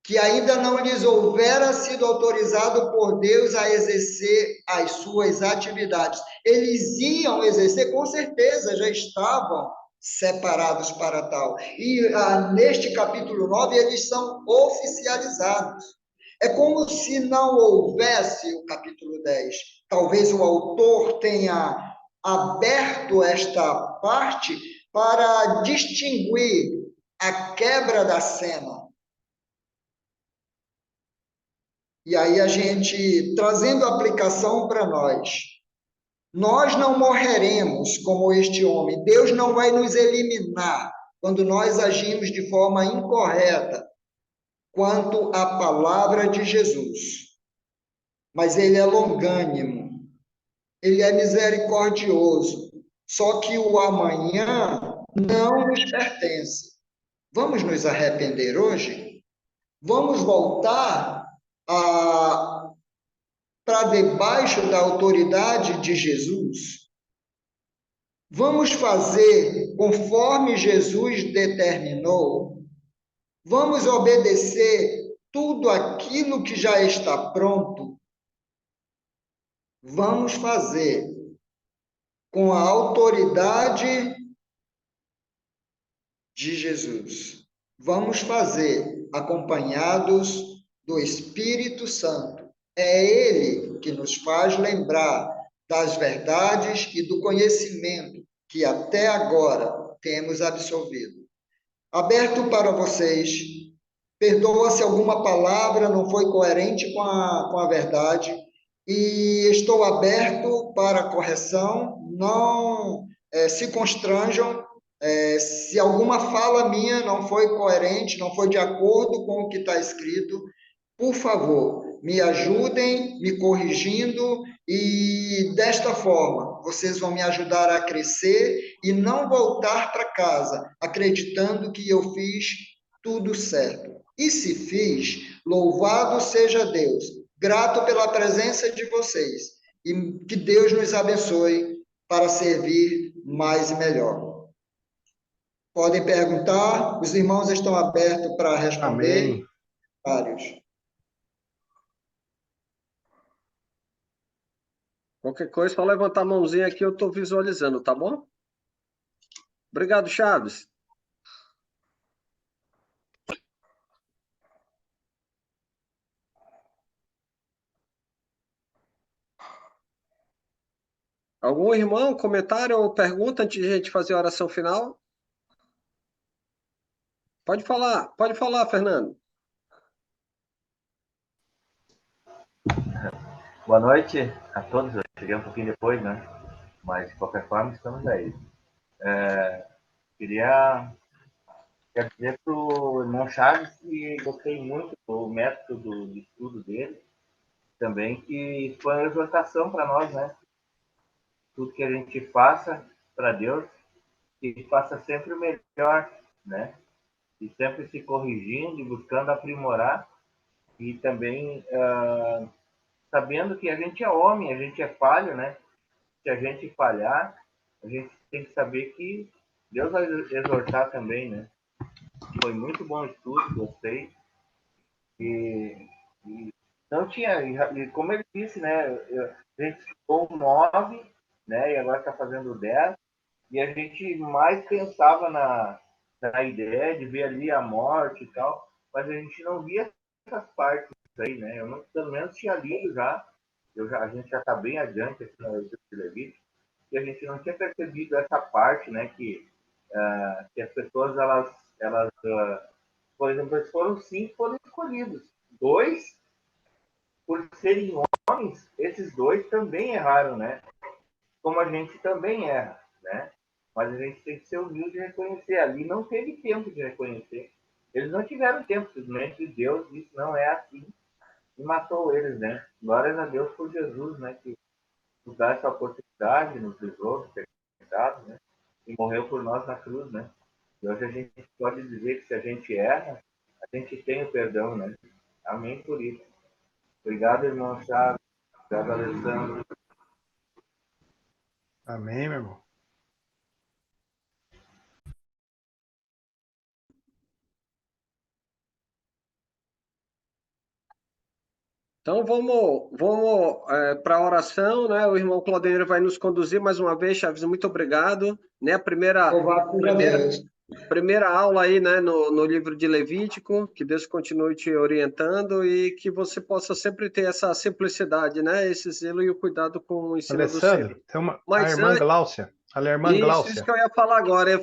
que ainda não lhes houvera sido autorizado por Deus a exercer as suas atividades. Eles iam exercer, com certeza, já estavam separados para tal. E neste capítulo 9 eles são oficializados. É como se não houvesse o capítulo 10. Talvez o autor tenha aberto esta parte para distinguir a quebra da cena. E aí a gente, trazendo a aplicação para nós não morreremos como este homem. Deus não vai nos eliminar quando nós agimos de forma incorreta quanto à palavra de Jesus. Mas ele é longânimo, ele é misericordioso. Só que o amanhã não nos pertence. Vamos nos arrepender hoje? Vamos voltar para debaixo da autoridade de Jesus? Vamos fazer conforme Jesus determinou? Vamos obedecer tudo aquilo que já está pronto? Vamos fazer com a autoridade de Jesus. Vamos fazer acompanhados do Espírito Santo. É Ele que nos faz lembrar das verdades e do conhecimento que até agora temos absorvido. Aberto para vocês, perdoa se alguma palavra não foi coerente com a verdade, e estou aberto para correção, não se constranjam, se alguma fala minha não foi coerente, não foi de acordo com o que está escrito, por favor, me ajudem me corrigindo e desta forma vocês vão me ajudar a crescer e não voltar para casa acreditando que eu fiz tudo certo. E se fiz, louvado seja Deus, grato pela presença de vocês e que Deus nos abençoe para servir mais e melhor. Podem perguntar, os irmãos estão abertos para responder. Amém. Vários. Qualquer coisa, só levantar a mãozinha aqui, eu estou visualizando, tá bom? Obrigado, Chaves. Algum irmão, comentário ou pergunta antes de a gente fazer a oração final? Pode falar, Fernando. Boa noite a todos. Eu cheguei um pouquinho depois, né? Mas, de qualquer forma, estamos aí. Queria dizer para o irmão Chaves que gostei muito do método de estudo dele, também que foi uma exortação para nós, né? Tudo que a gente faça para Deus, que faça sempre o melhor, né? E sempre se corrigindo e buscando aprimorar e também sabendo que a gente é homem, a gente é falho, né? Se a gente falhar, a gente tem que saber que Deus vai exortar também, né? Foi muito bom o estudo, gostei. E não tinha, e como ele disse, né? A gente ficou 9, né? E agora está fazendo 10. E a gente mais pensava na ideia de ver ali a morte e tal, mas a gente não via essas partes aí, né? Eu não, pelo menos tinha lido já, a gente já está bem adiante aqui no livro de Levítico, e a gente não tinha percebido essa parte, né? Que as pessoas, por exemplo, eles foram 5, foram escolhidos. 2, por serem homens, esses 2 também erraram, né? Como a gente também erra, né? Mas a gente tem que ser humilde e reconhecer. Ali não teve tempo de reconhecer. Eles não tiveram tempo, simplesmente Deus disse, não é assim, e matou eles, né? Glórias a Deus por Jesus, né? Que nos dá essa oportunidade, nos livrou do pecado, né? E morreu por nós na cruz, né? E hoje a gente pode dizer que se a gente erra, a gente tem o perdão, né? Amém por isso. Obrigado, irmão Chaves. Obrigado, Alessandro. Amém, meu irmão. Então vamos para a oração, né? O irmão Claudeniro vai nos conduzir mais uma vez, Chaves, muito obrigado. Né? Louvado seja Primeira, Deus. primeira aula aí, né, no livro de Levítico, que Deus continue te orientando e que você possa sempre ter essa simplicidade, né? Esse zelo e o cuidado com o ensino do Senhor. Alessandro, tem a Mas irmã antes, Gláucia. A irmã isso Gláucia. que eu ia falar agora, eu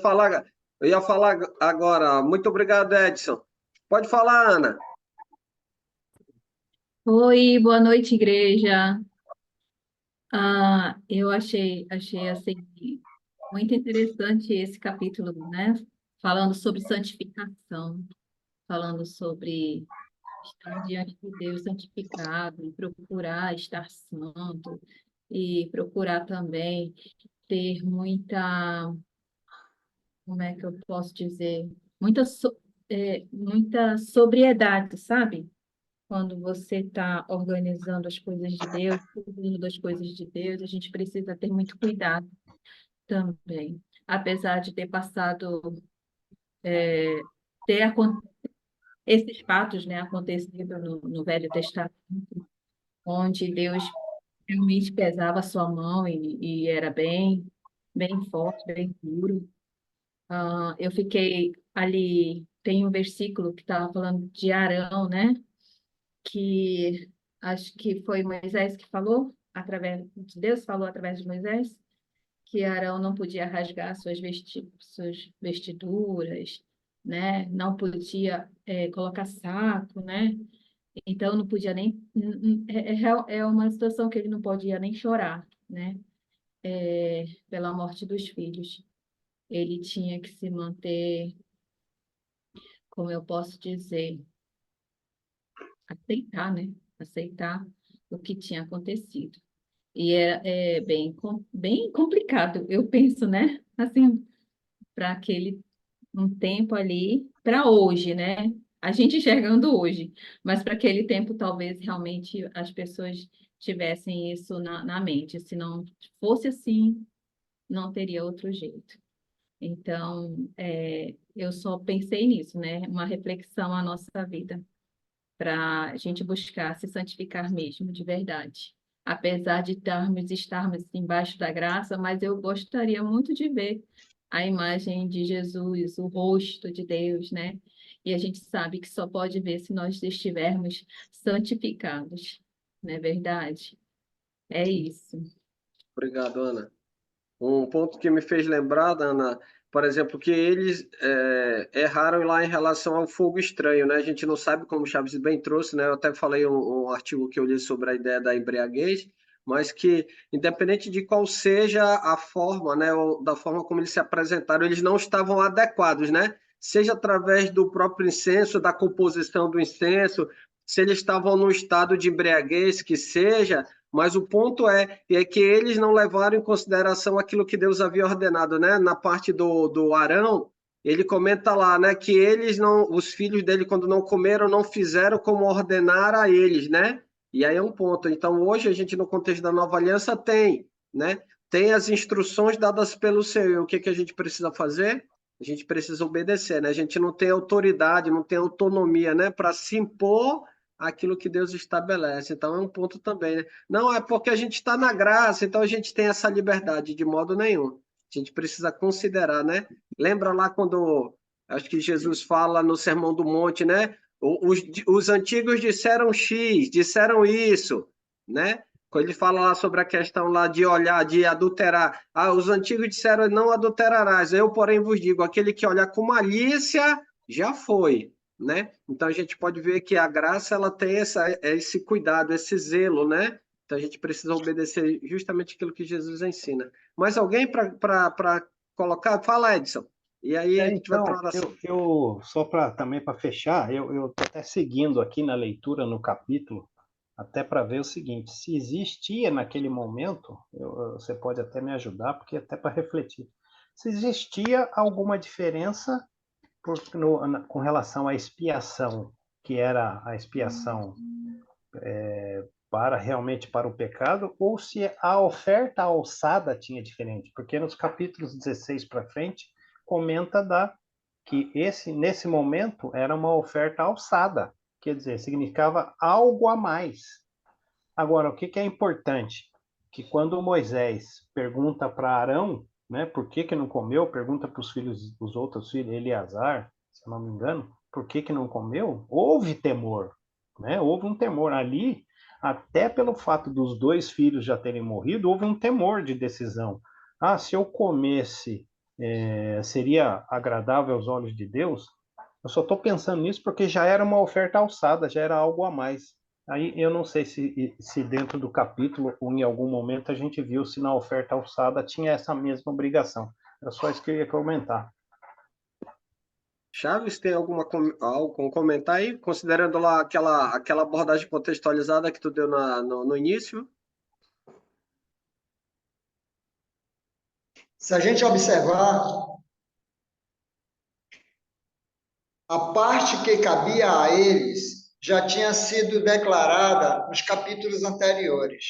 ia falar agora. Muito obrigado, Edson. Pode falar, Ana. Oi, boa noite, igreja. Eu achei assim, muito interessante esse capítulo, né? Falando sobre santificação, falando sobre estar diante de Deus santificado, e procurar estar santo, e procurar também ter muita, como é que eu posso dizer? Muita sobriedade, sabe? Quando você está organizando as coisas de Deus, cuidando das coisas de Deus, a gente precisa ter muito cuidado também. Apesar de ter passado, ter esses fatos, né, acontecido no Velho Testamento, onde Deus realmente pesava a sua mão e era bem forte, bem duro. Eu fiquei ali, tem um versículo que estava falando de Arão, né? Que acho que foi Moisés que falou, através de Deus falou através de Moisés, que Arão não podia rasgar suas vestiduras, né? Não podia colocar saco, né? Então não podia nem é uma situação que ele não podia nem chorar, né? Pela morte dos filhos. Ele tinha que se manter, como eu posso dizer, aceitar, né? Aceitar o que tinha acontecido. E é bem complicado, eu penso, né? Assim, para aquele um tempo ali, para hoje, né? A gente enxergando hoje, mas para aquele tempo talvez realmente as pessoas tivessem isso na mente. Se não fosse assim, não teria outro jeito. Então, eu só pensei nisso, né? Uma reflexão à nossa vida para a gente buscar se santificar mesmo, de verdade. Apesar de estarmos embaixo da graça, mas eu gostaria muito de ver a imagem de Jesus, o rosto de Deus, né? E a gente sabe que só pode ver se nós estivermos santificados, não é verdade? É isso. Obrigado, Ana. Um ponto que me fez lembrar, Ana, por exemplo, que eles erraram lá em relação ao fogo estranho, né? A gente não sabe como o Chaves bem trouxe, né? Eu até falei um artigo que eu li sobre a ideia da embriaguez, mas que, independente de qual seja a forma, né, ou da forma como eles se apresentaram, eles não estavam adequados, né? Seja através do próprio incenso, da composição do incenso, se eles estavam no estado de embriaguez, que seja, mas o ponto é que eles não levaram em consideração aquilo que Deus havia ordenado, né? Na parte do Arão, ele comenta lá, né, que eles não, os filhos dele, quando não comeram, não fizeram como ordenara a eles, né? E aí é um ponto. Então, hoje, a gente, no contexto da nova aliança, tem, né? Tem as instruções dadas pelo Senhor. O que que a gente precisa fazer? A gente precisa obedecer, né? A gente não tem autoridade, não tem autonomia, né, para se impor aquilo que Deus estabelece. Então, é um ponto também, né? Não é porque a gente está na graça, então a gente tem essa liberdade, de modo nenhum. A gente precisa considerar, né? Lembra lá quando, acho que Jesus fala no Sermão do Monte, né? Os antigos disseram X, disseram isso, né? Quando ele fala lá sobre a questão lá de olhar, de adulterar. Ah, os antigos disseram não adulterarás. Eu, porém, vos digo, aquele que olhar com malícia já foi, né? Então a gente pode ver que a graça ela tem esse cuidado, esse zelo, né? Então a gente precisa obedecer justamente aquilo que Jesus ensina. Mais alguém para colocar? Fala, Edson. E aí a gente vai para a Então, oração. só também para fechar, eu estou até seguindo aqui na leitura, no capítulo, até para ver o seguinte, se existia naquele momento, você pode até me ajudar, porque até para refletir, se existia alguma diferença com relação à expiação, que era a expiação realmente para o pecado, ou se a oferta alçada tinha diferente, porque nos capítulos 16 para frente comenta que nesse momento era uma oferta alçada, quer dizer, significava algo a mais, Agora, o que que é importante? Que quando Moisés pergunta para Arão, né, por que que não comeu, pergunta para os filhos, os outros filhos, Eleazar, se eu não me engano, por que que não comeu? Houve temor, né? Houve um temor ali, até pelo fato dos dois filhos já terem morrido, houve um temor de decisão. Ah, se eu comesse, seria agradável aos olhos de Deus? Eu só estou pensando nisso porque já era uma oferta alçada, já era algo a mais. Aí eu não sei se dentro do capítulo ou em algum momento a gente viu se na oferta alçada tinha essa mesma obrigação. Era só isso que eu ia comentar. Chaves, tem algo com comentar aí, considerando lá aquela abordagem contextualizada que tu deu no início? Se a gente observar, a parte que cabia a eles já tinha sido declarada nos capítulos anteriores.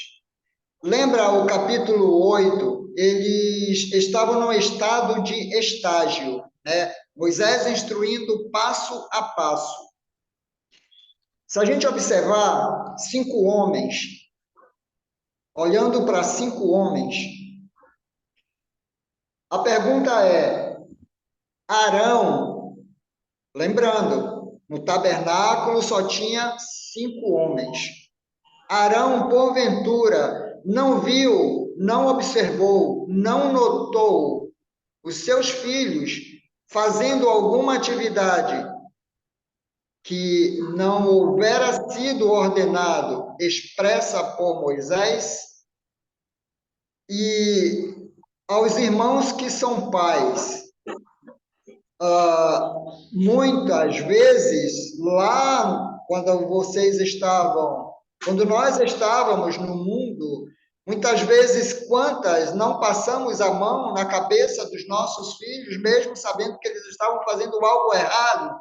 Lembra o capítulo 8? Eles estavam num estado de estágio, né? Moisés instruindo passo a passo. Se a gente observar 5 homens, olhando para 5 homens, a pergunta é: Arão, lembrando, no tabernáculo só tinha 5 homens. Arão, porventura, não viu, não observou, não notou os seus filhos fazendo alguma atividade que não houvera sido ordenado expressa por Moisés? E aos irmãos que são pais, muitas vezes, lá quando nós estávamos no mundo, muitas vezes, quantas não passamos a mão na cabeça dos nossos filhos, mesmo sabendo que eles estavam fazendo algo errado?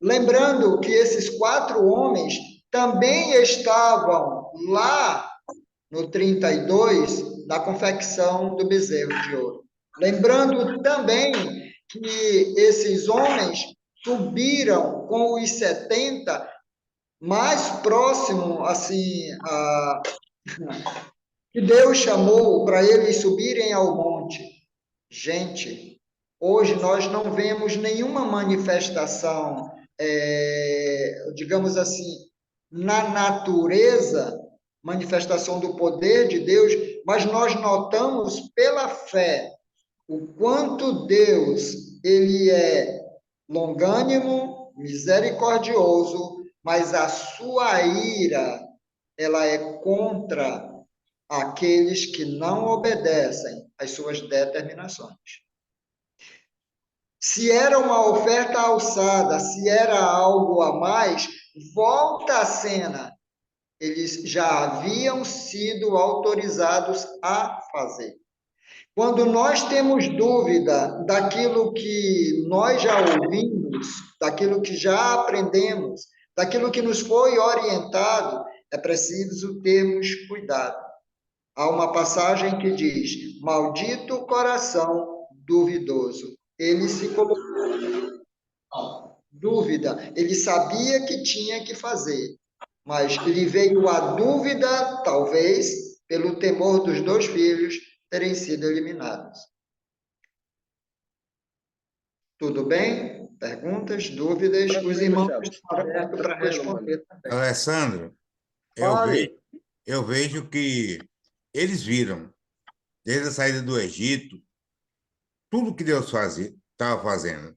Lembrando que esses 4 homens também estavam lá no 32, na confecção do bezerro de ouro. Lembrando também que esses homens subiram com os 70 mais próximo, assim, que Deus chamou para eles subirem ao monte. Gente, hoje nós não vemos nenhuma manifestação, digamos assim, na natureza, manifestação do poder de Deus, mas nós notamos pela fé o quanto Deus ele é longânimo, misericordioso, mas a sua ira ela é contra aqueles que não obedecem às suas determinações. Se era uma oferta alçada, se era algo a mais, volta a cena. Eles já haviam sido autorizados a fazer. Quando nós temos dúvida daquilo que nós já ouvimos, daquilo que já aprendemos, daquilo que nos foi orientado, é preciso termos cuidado. Há uma passagem que diz: maldito o coração duvidoso. Ele se colocou dúvida, ele sabia que tinha que fazer, mas lhe veio a dúvida, talvez, pelo temor dos 2 filhos terem sido eliminados. Tudo bem? Perguntas, dúvidas? Os irmãos estão abertos para responder também. Alessandro, Fale. eu vejo que eles viram, desde a saída do Egito, tudo que Deus estava fazendo.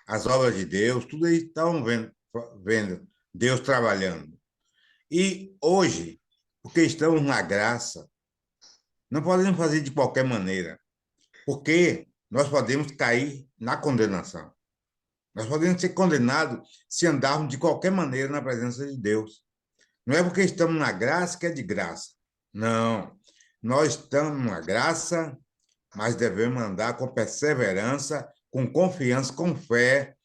As obras de Deus, tudo eles estavam vendo Deus trabalhando. E hoje, porque estamos na graça, não podemos fazer de qualquer maneira, porque nós podemos cair na condenação. Nós podemos ser condenados se andarmos de qualquer maneira na presença de Deus. Não é porque estamos na graça que é de graça. Não. Nós estamos na graça, mas devemos andar com perseverança, com confiança, com fé,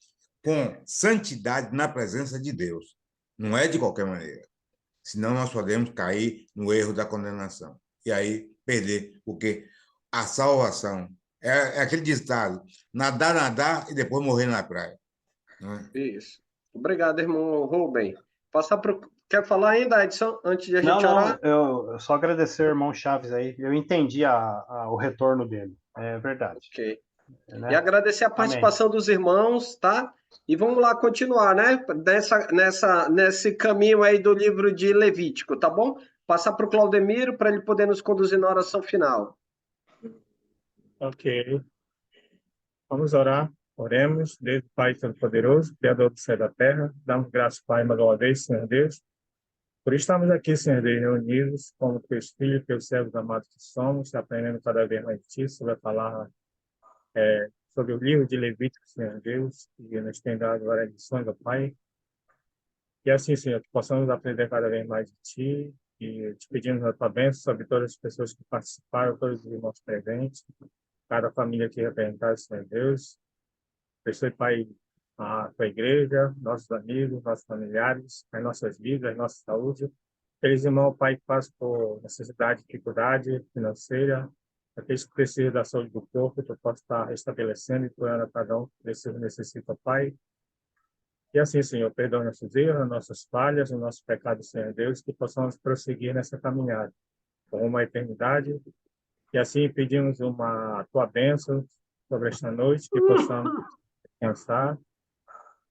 com santidade na presença de Deus. Não é de qualquer maneira. Senão nós podemos cair no erro da condenação. E aí perder, porque a salvação é aquele ditado: nadar e depois morrer na praia. Não é? Isso. Obrigado, irmão Rubem. Passar para Quer falar ainda, Edson, antes de a gente Não, orar? eu só agradecer ao irmão Chaves aí. Eu entendi o retorno dele. É verdade. Ok. Né? E agradecer a participação dos irmãos, tá? E vamos lá continuar, né? Nesse caminho aí do livro de Levítico, tá bom? Passar para o Claudemiro para ele poder nos conduzir na oração final. Ok. Vamos orar. Oremos. Deus Pai Todo-Poderoso, Criador do céu e da terra. Damos graças, Pai, mais uma vez, Senhor Deus. Por estarmos aqui, Senhor Deus, reunidos como teus filhos, teus servos amados que somos, aprendendo cada vez mais de ti, sobre a palavra, sobre o livro de Levítico, Senhor Deus, que nos tem dado várias lições, ó Pai. E assim, Senhor, que possamos aprender cada vez mais de ti e te pedimos a tua bênção sobre todas as pessoas que participaram, todos os irmãos presentes, cada família aqui representada, Senhor Deus. Abençoe, Pai, a tua igreja, nossos amigos, nossos familiares, as nossas vidas, a nossa saúde. Aqueles irmãos, Pai, que passam por necessidade, dificuldade financeira, aqueles que precisam da saúde do corpo, tu possa estar restabelecendo e curando a cada um que precisa, necessita, Pai. E assim, Senhor, perdoa nossos erros, nossas falhas, os nossos pecados, Senhor Deus, que possamos prosseguir nessa caminhada com uma eternidade. E assim pedimos a tua bênção sobre esta noite, que possamos descansar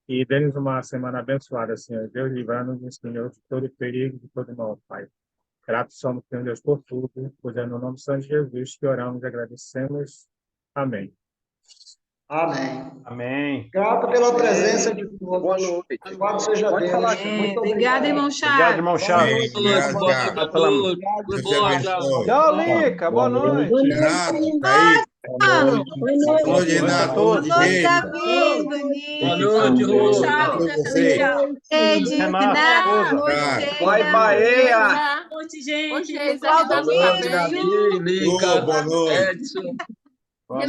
e dê-nos uma semana abençoada, Senhor Deus, livrando-nos, Senhor, de todo perigo, de todo mal, Pai. Gratos somos, Senhor Deus, por tudo, pois é no nome de Santo Jesus que oramos e agradecemos. Amém. Amém. Amém. Grato pela presença de Boa todos. noite. Louvado seja Pode Deus. falar, Muito Obrigada, irmão Obrigado, Chaves. irmão Chaves. Obrigado, Pela- Deus te abençoe. Tchau, Lica. Boa noite. Renato, tá aí? Mano, Boa noite, Renato. Boa Boa noite noite, a Oi, Diego. Davi, Boa Doni, noite, Rô. Chaves, Tudo você? Edi, Renato, Renato, esposa. Vai, Bahia! Boa noite, gente. Ô, Geisa, Claudomiro, Boa noite, Ju. Davi, Lica, Boa noite. Edson. Boa